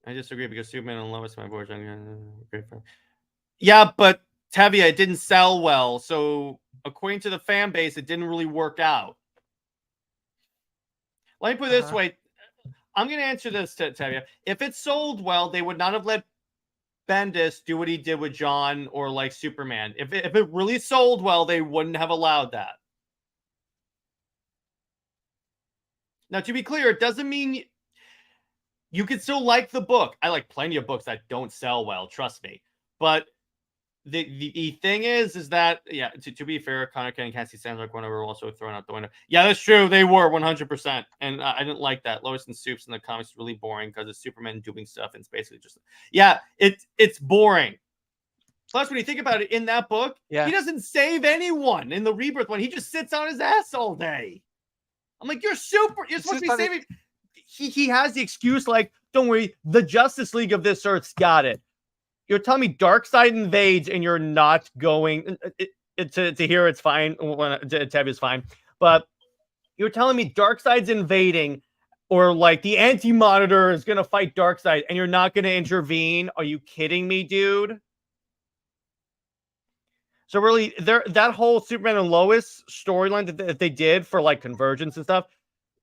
I disagree because Superman and Lois, my boys. Yeah, but Tevia, it didn't sell well. So according to the fan base, it didn't really work out. Let me put it this way. I'm going to answer this to Tevia. If it sold well, they would not have let Bendis do what he did with John or like Superman. If it really sold well, they wouldn't have allowed that. Now, to be clear, it doesn't mean you could still like the book. I like plenty of books that don't sell well, trust me. But the thing is that, yeah, to be fair, Connor and Cassie Sandler were also thrown out the window. Yeah, that's true. They were 100%. And I didn't like that. Lois and Supes in the comics is really boring because it's Superman doing stuff. And it's basically just, yeah, it's boring. Plus, when you think about it, in that book, he doesn't save anyone in the Rebirth one. He just sits on his ass all day. I'm like, you're supposed to be saving. He has the excuse like, don't worry, the Justice League of this Earth's got it. You're telling me Darkseid invades and you're not going to hear it's fine. Tevia's fine. But you're telling me Darkseid's invading or like the Anti-Monitor is going to fight Darkseid and you're not going to intervene? Are you kidding me, dude? So really, that whole Superman and Lois storyline that they did for like Convergence and stuff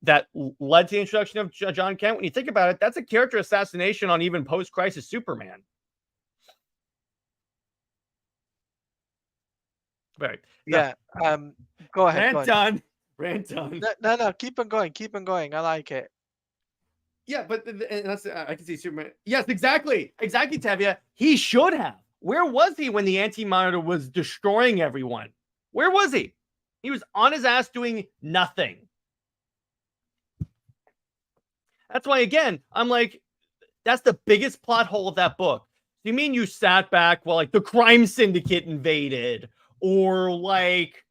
that led to the introduction of John Kent, when you think about it, that's a character assassination on even post-crisis Superman. Right. Yeah. Go ahead. Rant done. No. Keep on going. I like it. Yeah, but that's I can see Superman. Yes, exactly, Tevia. He should have. Where was he when the Anti-Monitor was destroying everyone? Where was he? He was on his ass doing nothing. That's why, again, I'm like, that's the biggest plot hole of that book. You mean you sat back while like the crime syndicate invaded, or like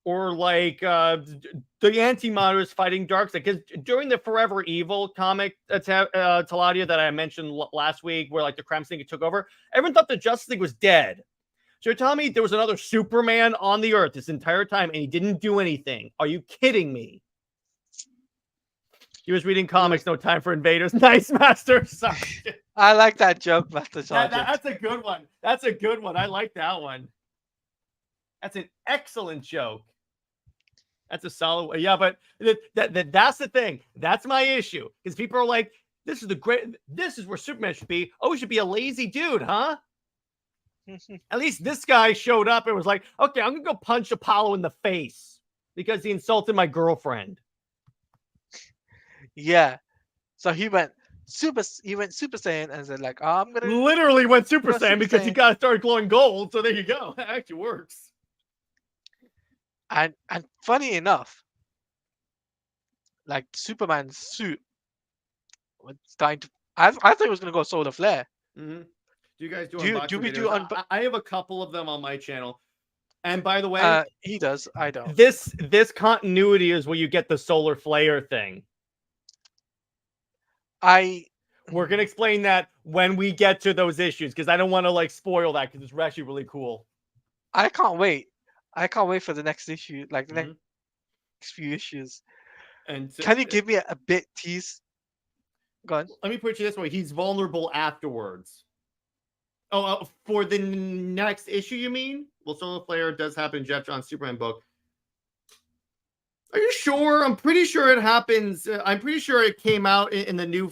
the Anti-Monitor is fighting Darkseid? Because during the Forever Evil comic, Taladia, that I mentioned last week, where like the crime syndicate took over, everyone thought the Justice League was dead. So you're telling me there was another Superman on the Earth this entire time and he didn't do anything? Are you kidding me? He was reading comics, no time for invaders. Nice, Master Sergeant. I like that joke, Master Sergeant. That's a good one. That's a good one. I like that one. That's an excellent joke. That's a solid one. Yeah, but that's the thing. That's my issue. Because people are like, this is where Superman should be. Oh, he should be a lazy dude, huh? At least this guy showed up and was like, okay, I'm going to go punch Apollo in the face because he insulted my girlfriend. Yeah. So he went Super Saiyan and said like, oh, I'm gonna literally went Super Saiyan because he got started glowing gold. So there you go. That actually works. And funny enough, like Superman's suit was starting to. I thought he was gonna go solar flare. Mm-hmm. Do you guys do videos? I have a couple of them on my channel. And by the way, he does. I don't. This continuity is where you get the solar flare thing. We're gonna explain that when we get to those issues because I don't want to like spoil that because it's actually really cool. I can't wait. I can't wait for the next issue, like the next few issues. And can you give me a bit tease? Go on. Let me put you this way: he's vulnerable afterwards. For the next issue, you mean? Well, Solar Flare does happen in Jeff Johns' Superman book. Are you sure? I'm pretty sure it happens. I'm pretty sure it came out in the new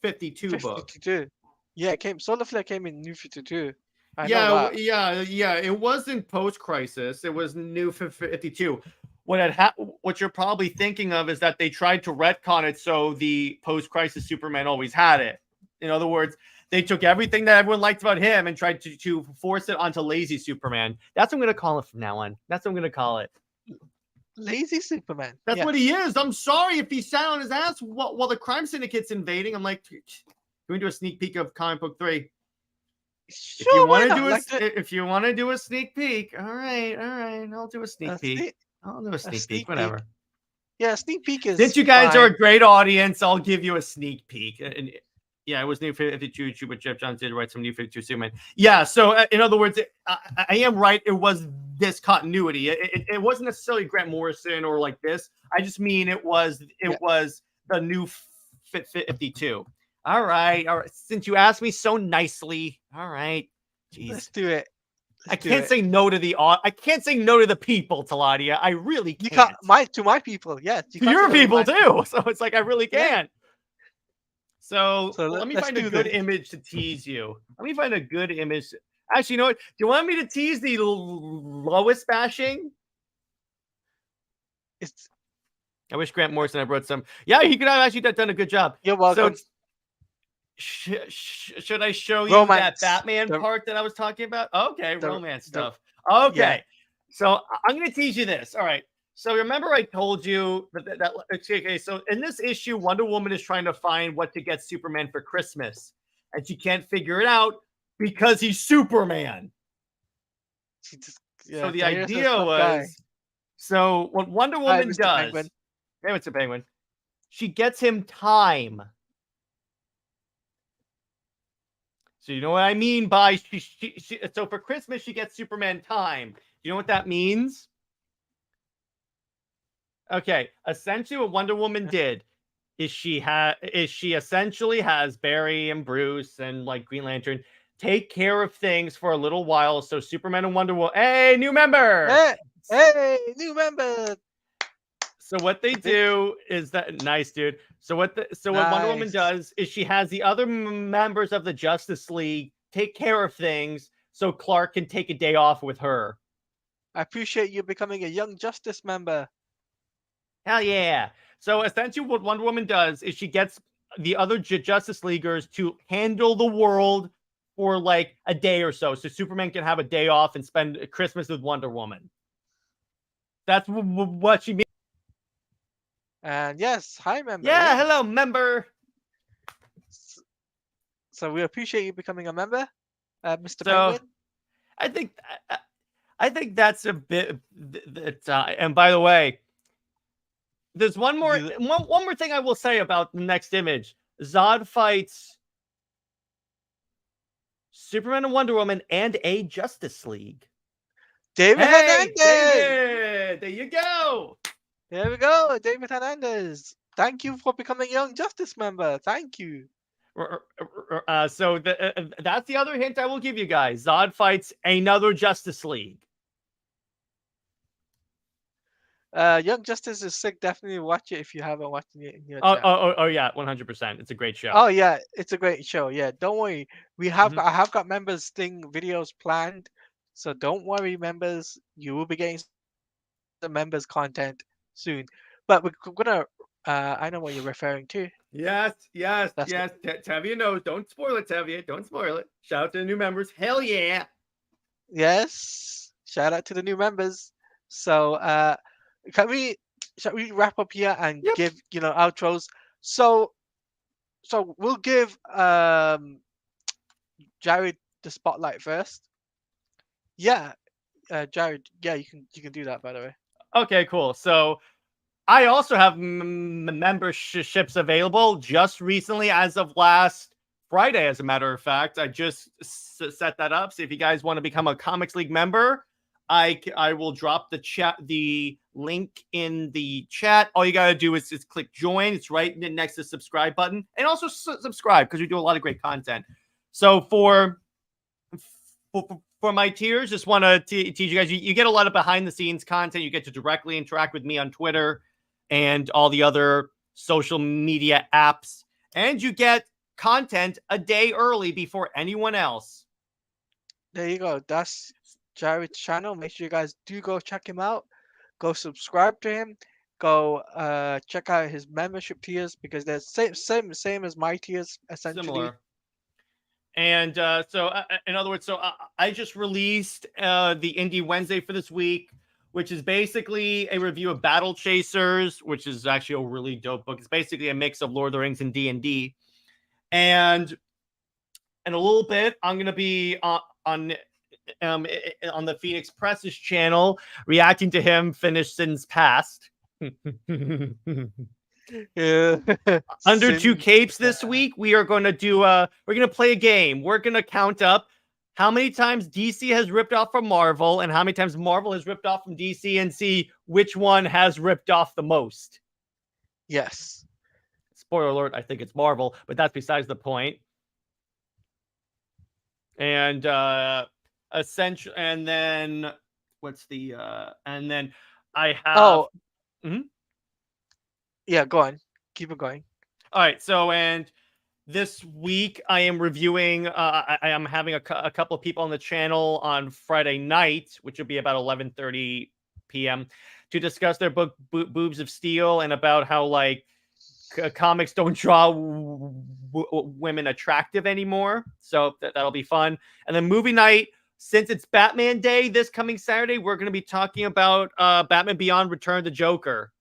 52 book. 52. Yeah, Solar Flare came in New 52. I know Yeah, that. yeah. It wasn't post-crisis. It was new 52. What you're probably thinking of is that they tried to retcon it so the post-crisis Superman always had it. In other words, they took everything that everyone liked about him and tried to force it onto lazy Superman. That's what I'm going to call it from now on. That's what I'm going to call it. Lazy Superman. That's what he is. I'm sorry if he sat on his ass while the crime syndicate's invading. I'm like, can we do a sneak peek of comic book 3? Sure, if you want to do a sneak peek, all right, I'll do a sneak peek. I'll do a sneak peek, whatever. Yeah, sneak peek is. Since you guys are a great audience, I'll give you a sneak peek. And yeah, it was New 52, but Jeff Johns did write some New 52 Superman. Yeah, so in other words, I am right. It was this continuity. It wasn't necessarily Grant Morrison or like this. I just mean it was the New 52. All right. Since you asked me so nicely, all right. Jeez. Let's do it. I can't say no to the people, Taladia. I really can't. You can't. To my people, yes. To your people too. So it's like I really can't. So let me find a good image to tease you. Let me find a good image. Actually, you know what? Do you want me to tease the Lois bashing? I wish Grant Morrison had brought some. Yeah, he could have actually done a good job. You're welcome. So should I show you that Batman part that I was talking about? Okay, romance stuff. Okay. Yeah. So I'm going to tease you this. All right. So remember I told you that okay, so in this issue, Wonder Woman is trying to find what to get Superman for Christmas. And she can't figure it out because he's Superman. So the idea was, so what Wonder Woman does, hey, Mr. Penguin, she gets him time. So you know what I mean by so for Christmas, she gets Superman time. You know what that means? Okay, essentially what Wonder Woman did is she essentially has Barry and Bruce and like Green Lantern take care of things for a little while. So Superman and Wonder Woman, hey, new member! Hey, new member! So what they do is that nice, dude. So what Wonder Woman does is she has the other members of the Justice League take care of things so Clark can take a day off with her. I appreciate you becoming a Young Justice member. Hell yeah. So essentially what Wonder Woman does is she gets the other Justice Leaguers to handle the world for like a day or so Superman can have a day off and spend Christmas with Wonder Woman. That's what she means. And yes, hi, member. Yeah, hello, member. So we appreciate you becoming a member, Mr. Penguin. I think that's a bit. And by the way, there's one more thing I will say about the next image. Zod fights Superman and Wonder Woman and a Justice League. David Hernandez. David, there you go. There we go, David Hernandez. Thank you for becoming a Young Justice member. Thank you. So that's the other hint I will give you guys. Zod fights another Justice League. Young Justice is sick. Definitely watch it if you haven't watched it in your chat. Oh yeah, 100%. It's a great show. Oh yeah, it's a great show. Yeah, don't worry. I have got members thing videos planned, so don't worry, members. You will be getting the members content soon. But we're gonna. I know what you're referring to. Yes. Tevye knows. Don't spoil it, Tevye. Don't spoil it. Shout out to the new members. Hell yeah. Yes. Shout out to the new members. So shall we wrap up here and give outros? So we'll give Jared the spotlight first. Yeah, Jared. Yeah, you can do that, by the way. Okay, cool. So I also have memberships available just recently, as of last Friday, as a matter of fact. I just set that up. So if you guys want to become a Comics League member, I will drop the link in the chat. All you got to do is click join. It's right next to the subscribe button. And also subscribe because we do a lot of great content. So for for my tiers, just want to teach you guys, you get a lot of behind the scenes content. You get to directly interact with me on Twitter and all the other social media apps, and you get content a day early before anyone else. There you go. That's Jared's channel. Make sure you guys do go check him out. Go subscribe to him. Go check out his membership tiers because they're same as my tiers essentially. Similar. And so, in other words, I just released the Indie Wednesday for this week, which is basically a review of Battle Chasers, which is actually a really dope book. It's basically a mix of Lord of the Rings and D&D. And in a little bit, I'm going to be on the Phoenix Press's channel, reacting to him finish Sin's Past. Yeah. Under Two Capes this week, we are going to do we're going to play a game. We're going to count up how many times DC has ripped off from Marvel and how many times Marvel has ripped off from DC, and see which one has ripped off the most. Yes. Spoiler alert, I think it's Marvel, but that's besides the point. And essential, and then what's the and then I have Yeah, go on. Keep it going. All right, so and this week I am reviewing I am having a couple of people on the channel on Friday night, which will be about 11:30 p.m. to discuss their book Boobs of Steel, and about how like comics don't draw women attractive anymore. So that'll be fun. And then movie night, since it's Batman Day this coming Saturday, we're going to be talking about Batman Beyond: Return of the Joker.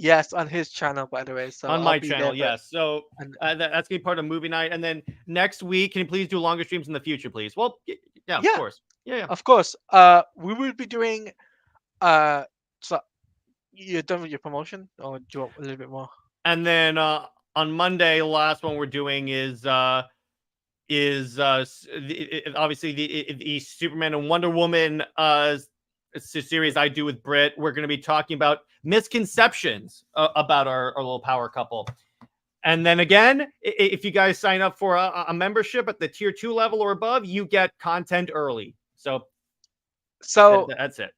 Yes, on his channel, by the way. So on my channel, yes. So that's going to be part of movie night. And then next week, can you please do longer streams in the future, please? Well, yeah, of course. Yeah. Of course. We will be doing so you're done with your promotion, or do you want a little bit more? And then on Monday, the last one we're doing is obviously the Superman and Wonder Woman series I do with Britt. We're going to be talking about misconceptions about our little power couple. And then again, if you guys sign up for a membership at the tier 2 level or above, you get content early. So that's it.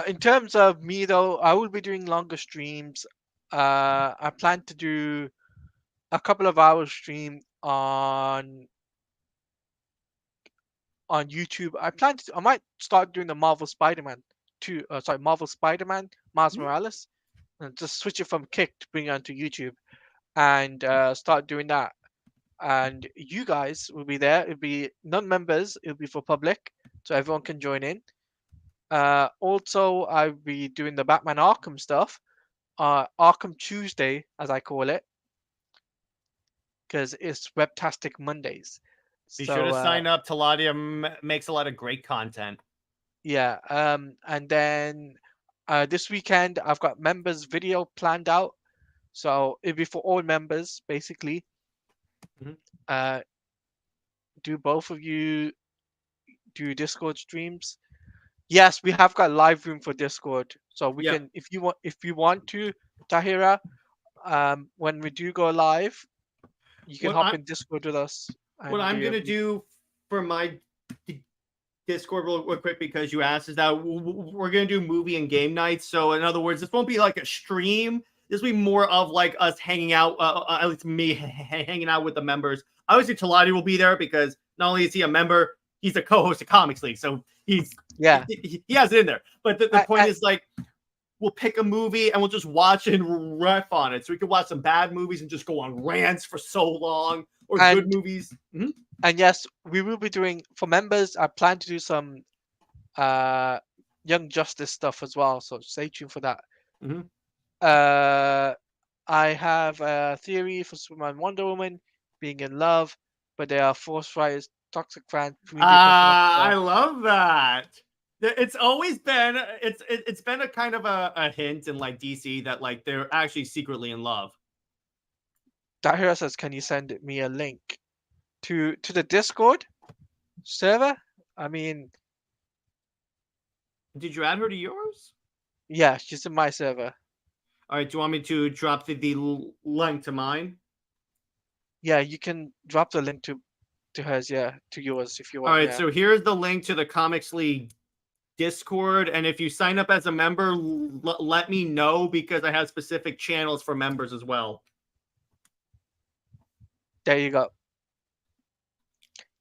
In terms of me, though, I will be doing longer streams. I plan to do a couple of hours stream on YouTube. I might start doing the Marvel Spider-Man Miles Morales, and just switch it from Kick to bring it onto YouTube, and start doing that. And you guys will be there. It'll be non-members. It'll be for public, so everyone can join in. Also, I'll be doing the Batman Arkham stuff, Arkham Tuesday, as I call it, because it's Webtastic Mondays. Be sure to sign up. Taladia makes a lot of great content. Yeah. And then this weekend I've got members video planned out, so it'll be for all members basically. Do both of you do Discord streams? Yes, we have got live room for Discord, so we can, if you want to, Tahira, when we do go live, you can hop in Discord with us. What I'm gonna do for my Discord real quick, because you asked, is that we're gonna do movie and game nights. So in other words, this won't be like a stream. This will be more of like us hanging out, at least me hanging out with the members. Obviously, Talati will be there because not only is he a member, he's a co-host of Comics League, so he has it in there. But the point is, like, we'll pick a movie and we'll just watch and ref on it. So we can watch some bad movies and just go on rants for so long, or good movies. And yes, we will be doing, for members, I plan to do some Young Justice stuff as well, so stay tuned for that. I have a theory for Superman and Wonder Woman being in love, but they are force writers, toxic fans. I love that. It's always been it's been a kind of a hint in like DC that like they're actually secretly in love. Dahira says, can you send me a link to the Discord server? I mean, did you add her to yours? Yeah, she's in my server. All right, do you want me to drop the link to mine? Yeah, you can drop the link to to hers, yeah, to yours if you All want, right, yeah. so here's the link to the Comics League Discord, and if you sign up as a member, let me know because I have specific channels for members as well. There you go.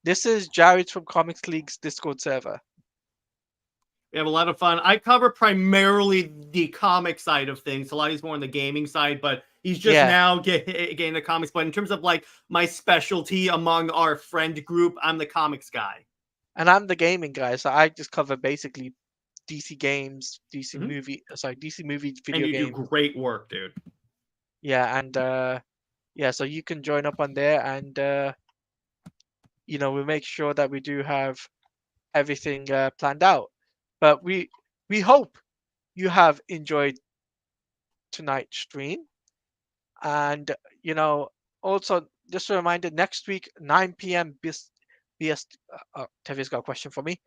This is Jared from Comics League's Discord server. We have a lot of fun. I cover primarily the comic side of things. Salati's more on the gaming side, but he's just Yeah, now getting the comics. But in terms of like my specialty among our friend group, I'm the comics guy. and I'm the gaming guy, so I just cover basically DC games, DC movie And video you do games. great work, dude. Yeah, and yeah, so you can join up on there, and we make sure that we do have everything planned out. But we hope you have enjoyed tonight's stream, and also just a reminder: next week 9 p.m. BS. Tevi's got a question for me.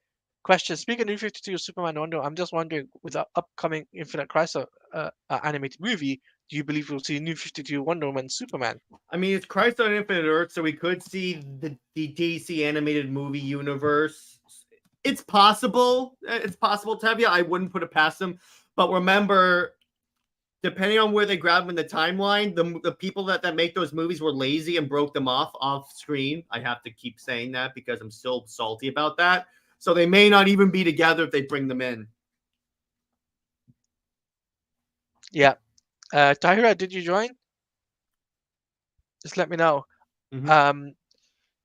Question: Speaking of New 52 Superman Wonder, I'm just wondering, with the upcoming Infinite Crisis animated movie, do you believe we'll see New 52 Wonder Woman and Superman? I mean, it's Christ on Infinite Earth, so we could see the DC animated movie universe. It's possible. It's possible, Tevya. I wouldn't put it past them. But remember, depending on where they grab them in the timeline, the people that make those movies were lazy and broke them off screen. I have to keep saying that because I'm still salty about that. So they may not even be together if they bring them in. Yeah. Tahira, did you join? Just let me know. Mm-hmm.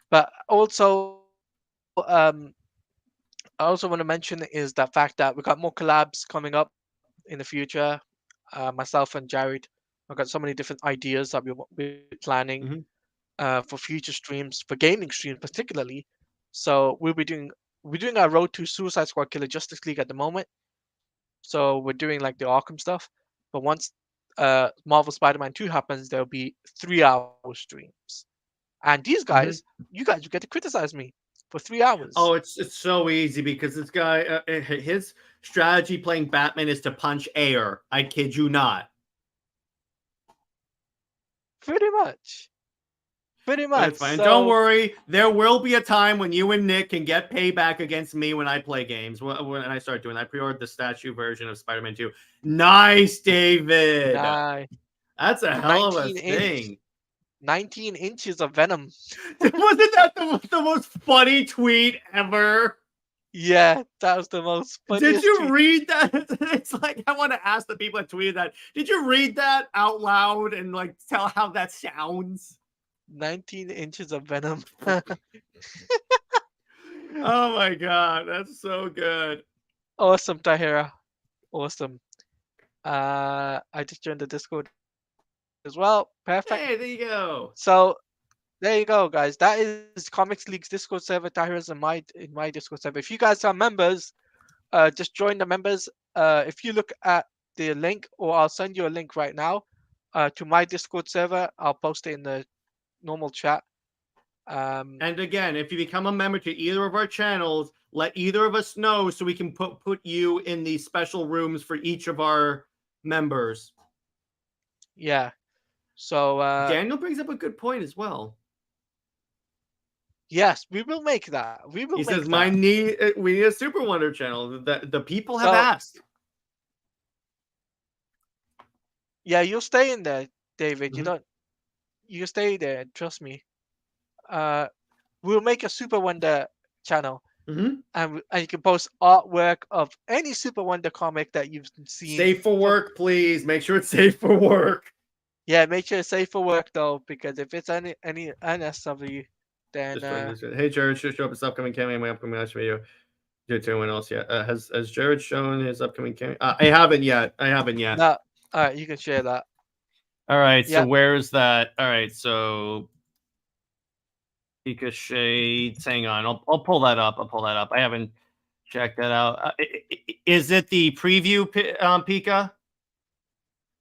But also, I also want to mention is the fact that we got more collabs coming up in the future. Myself and Jared, I've got so many different ideas that we're planning Mm-hmm. for future streams, for gaming streams particularly. So we're doing our Road to Suicide Squad Killer Justice League at the moment. So we're doing like the Arkham stuff. But once Marvel Spider-Man 2 happens, there'll be 3-hour streams. And these guys, Mm-hmm. you guys, you get to criticize me for 3 hours. Oh, it's so easy because this guy, his strategy playing Batman is to punch air. I kid you not. Pretty much. Pretty But much. it's fine. Don't So worry. There will be a time when you and Nick can get payback against me when I play games. When I start doing that. I pre-ordered the statue version of Spider-Man 2. Nice, David. nice. That's a hell of a 19 inch. thing. 19 inches of venom. Wasn't that the most funny tweet ever? Yeah, that was the most Did funniest you tweet. read that? It's like I want to ask the people that tweeted that. Did you read that out loud and like tell how that sounds? 19 inches of venom. Oh my god, that's so good. Awesome, Tahira. Awesome. I just joined the Discord as well. Perfect. Hey, there you go. So there you go, guys. That is Comics League's Discord server. Tahira's in my Discord server. If you guys are members, just join the members. If you look at the link, or I'll send you a link right now, to my Discord server. I'll post it in the normal chat. And again, if you become a member to either of our channels, let either of us know so we can put you in the special rooms for each of our members. Yeah. So Daniel brings up a good point as well. yes, we will make that. We will He make says, that. we need a SuperWonder channel. The people have So asked. yeah, you'll stay in there, David. Mhm. You stay there. Trust me. Uh, we'll make a Super Wonder channel, Mhm. and you can post artwork of any Super Wonder comic that you've seen. Safe for work, please. Make sure it's safe for work. Yeah, make sure it's safe for work though, because if it's any NSW, then Just join this. Hey, Jared, should show up his upcoming cameo in my upcoming last video. Do to anyone else yet? Has Jared shown his upcoming cameo? I haven't yet. no. All right, you can share that. All right. So Yep. where is that? All right. So Pika Shades. Hang on. I'll pull that up. I haven't checked that out. Is it the preview, Pika?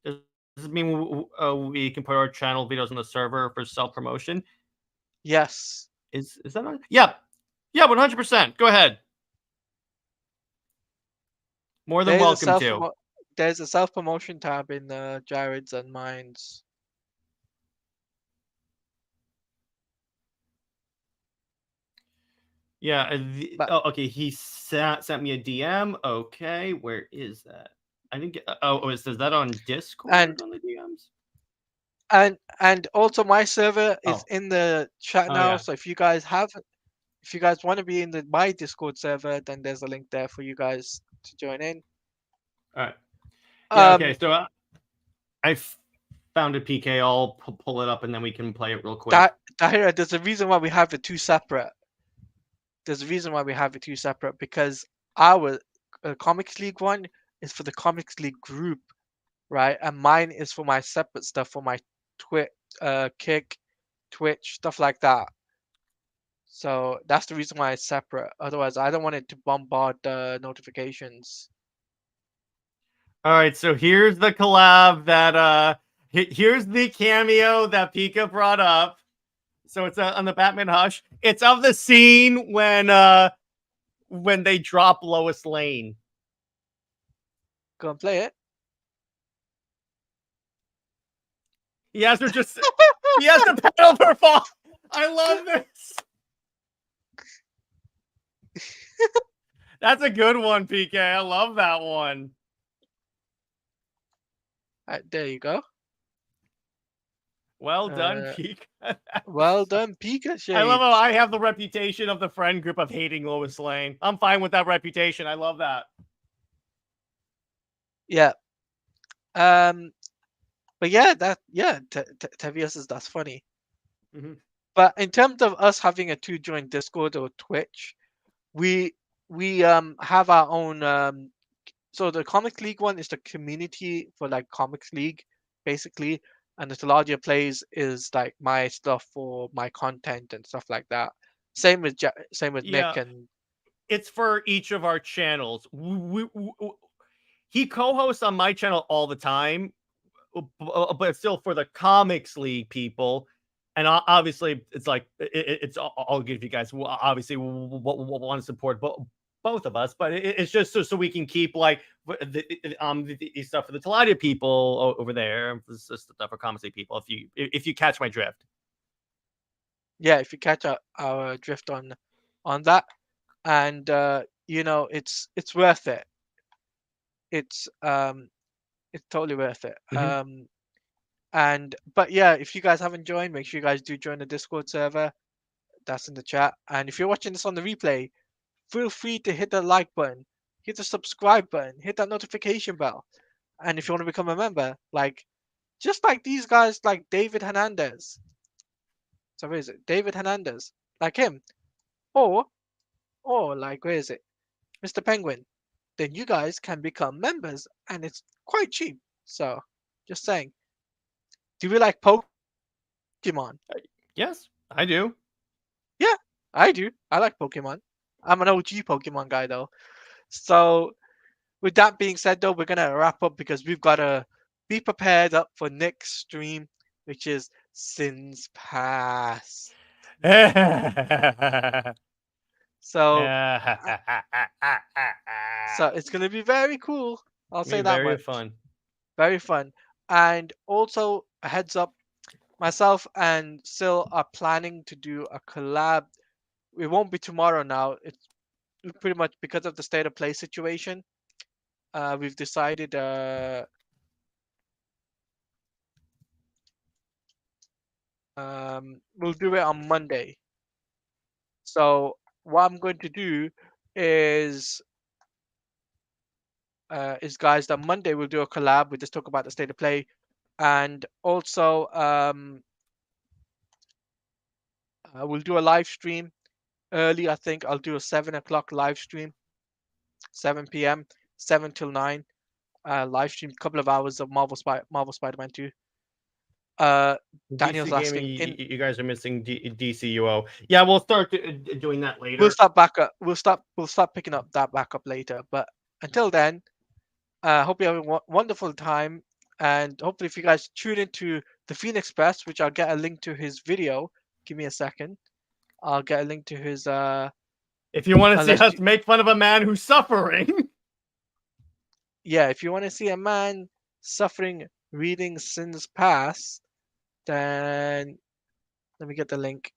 Does this mean we can put our channel videos on the server for self promotion? Yes. Is that on? Yeah. Yeah. 100%. Go ahead. More than There's a welcome self to. there's a self promotion tab in Jared's and mine's. Yeah. But Okay. He sent me a DM. Okay. Where is that? I didn't get. Is that on Discord and on the DMs? and also my server is Oh. in the chat Oh now. yeah. So if you guys want to be in my Discord server, then there's a link there for you guys to join in. All right. Yeah. Okay. Um, So I found a PK. I'll pull it up and then we can play it real quick. Tahira, there's a reason why we have it two separate. There's a reason why we have it two separate because our Comics League one is for the Comics League group, right? And mine is for my separate stuff for my Twitch, Kick, Twitch, stuff like that. So that's the reason why it's separate. Otherwise, I don't want it to bombard the notifications. All right, so here's the collab that here's the cameo that Pika brought up. So it's on the Batman Hush. It's of the scene when they drop Lois Lane. Go and play it. He has her just he has the pedal her fall. I love this. That's a good one, PK. I love that one. There you go. Well done, Pika. Well done, Pika Shades. I love how I have the reputation of the friend group of hating Lois Lane. I'm fine with that reputation. I love that. Yeah. But yeah, Tevius says that's funny. Mm-hmm. But in terms of us having a two joint Discord or Twitch, we have our own. So the Comics League one is the community for like Comics League, basically, and the Taladia Plays is like my stuff for my content and stuff like that. Same with Mick and. It's for each of our channels. He co-hosts on my channel all the time, but still for the Comics League people. And obviously, it's like it's all good if you guys obviously want to support both of us, but it's just so we can keep like the stuff for the Taladia people over there, this stuff for Comics League people. If you catch my drift, Yeah, if you catch our drift on that, and it's worth it. It's totally worth it. Mm-hmm. But yeah, if you guys haven't joined, make sure you guys do join the Discord server. That's in the chat. And if you're watching this on the replay, feel free to hit the like button, hit the subscribe button, hit that notification bell. And if you want to become a member, just like these guys, like David Hernandez. So where is it? David Hernandez, like him, or like where is it? Mr. Penguin. Then you guys can become members, and it's quite cheap. So, just saying. Do we like Pokemon? Yes, I do. Yeah, I do. I like Pokemon. I'm an OG Pokemon guy though. So with that being said though, we're gonna wrap up because we've gotta be prepared up for next stream, which is Sins Past. So it's gonna be very cool. I'll say that very much. fun. Very fun. And also a heads up, myself and Sil are planning to do a collab. It won't be tomorrow now. It's pretty much because of the state of play situation. We've decided we'll do it on Monday. So what I'm going to do is guys, that Monday we'll do a collab. We just talk about the state of play, and also we'll do a live stream early. I think I'll do a 7 o'clock live stream, 7 p.m., 7 till 9. Live stream, couple of hours of Marvel Spider-Man 2. Daniel's DC asking Gaming, you guys are missing DCUO. Yeah, we'll start doing that later. We'll start back up. We'll start picking up that back up later. But until then, hope you have a wonderful time, and hopefully, if you guys tune into the Phoenix Press, which I'll get a link to his video. Give me a second. I'll get a link to his. If you want to see us make fun of a man who's suffering. Yeah, if you want to see a man suffering reading Sins Past, then let me get the link.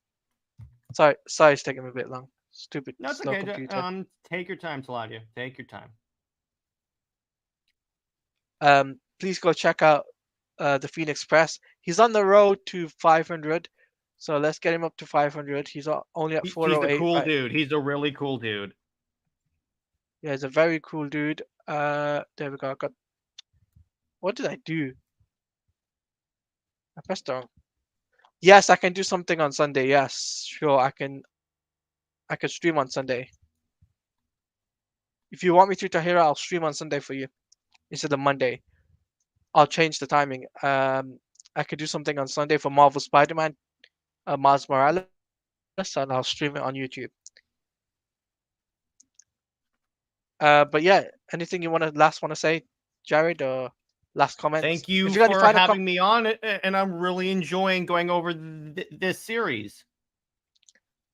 Sorry, it's taking me a bit long. Stupid No, it's slow okay. computer. Take your time, Taladia. Take your time. Please go check out the Phoenix Press. He's on the road to 500, so let's get him up to 500. He's only at He's a 408 cool right. dude. He's a really cool dude. Yeah, he's a very cool dude. There we go. What did I do? I pressed wrong. Yes, I can do something on Sunday. Yes, sure. I can stream on Sunday. If you want me to, Tahira, I'll stream on Sunday for you instead of Monday. I'll change the timing. I could do something on Sunday for Marvel Spider-Man, Miles Morales, and I'll stream it on YouTube. But yeah, anything you want to say, Jared, or last comments? Thank If you you got any for final having me on, and I'm really enjoying going over this series.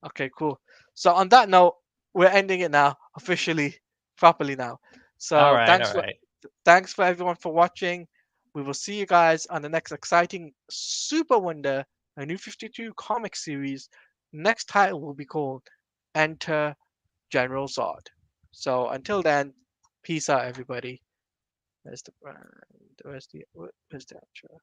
Okay, cool. So on that note, we're ending it now officially, properly now. All So right, all right. thanks for everyone for watching. We will see you guys on the next exciting Super Wonder, a new 52 comic series. Next title will be called Enter General Zod. So until then, peace out, everybody. Where's the brand? Where's the outro?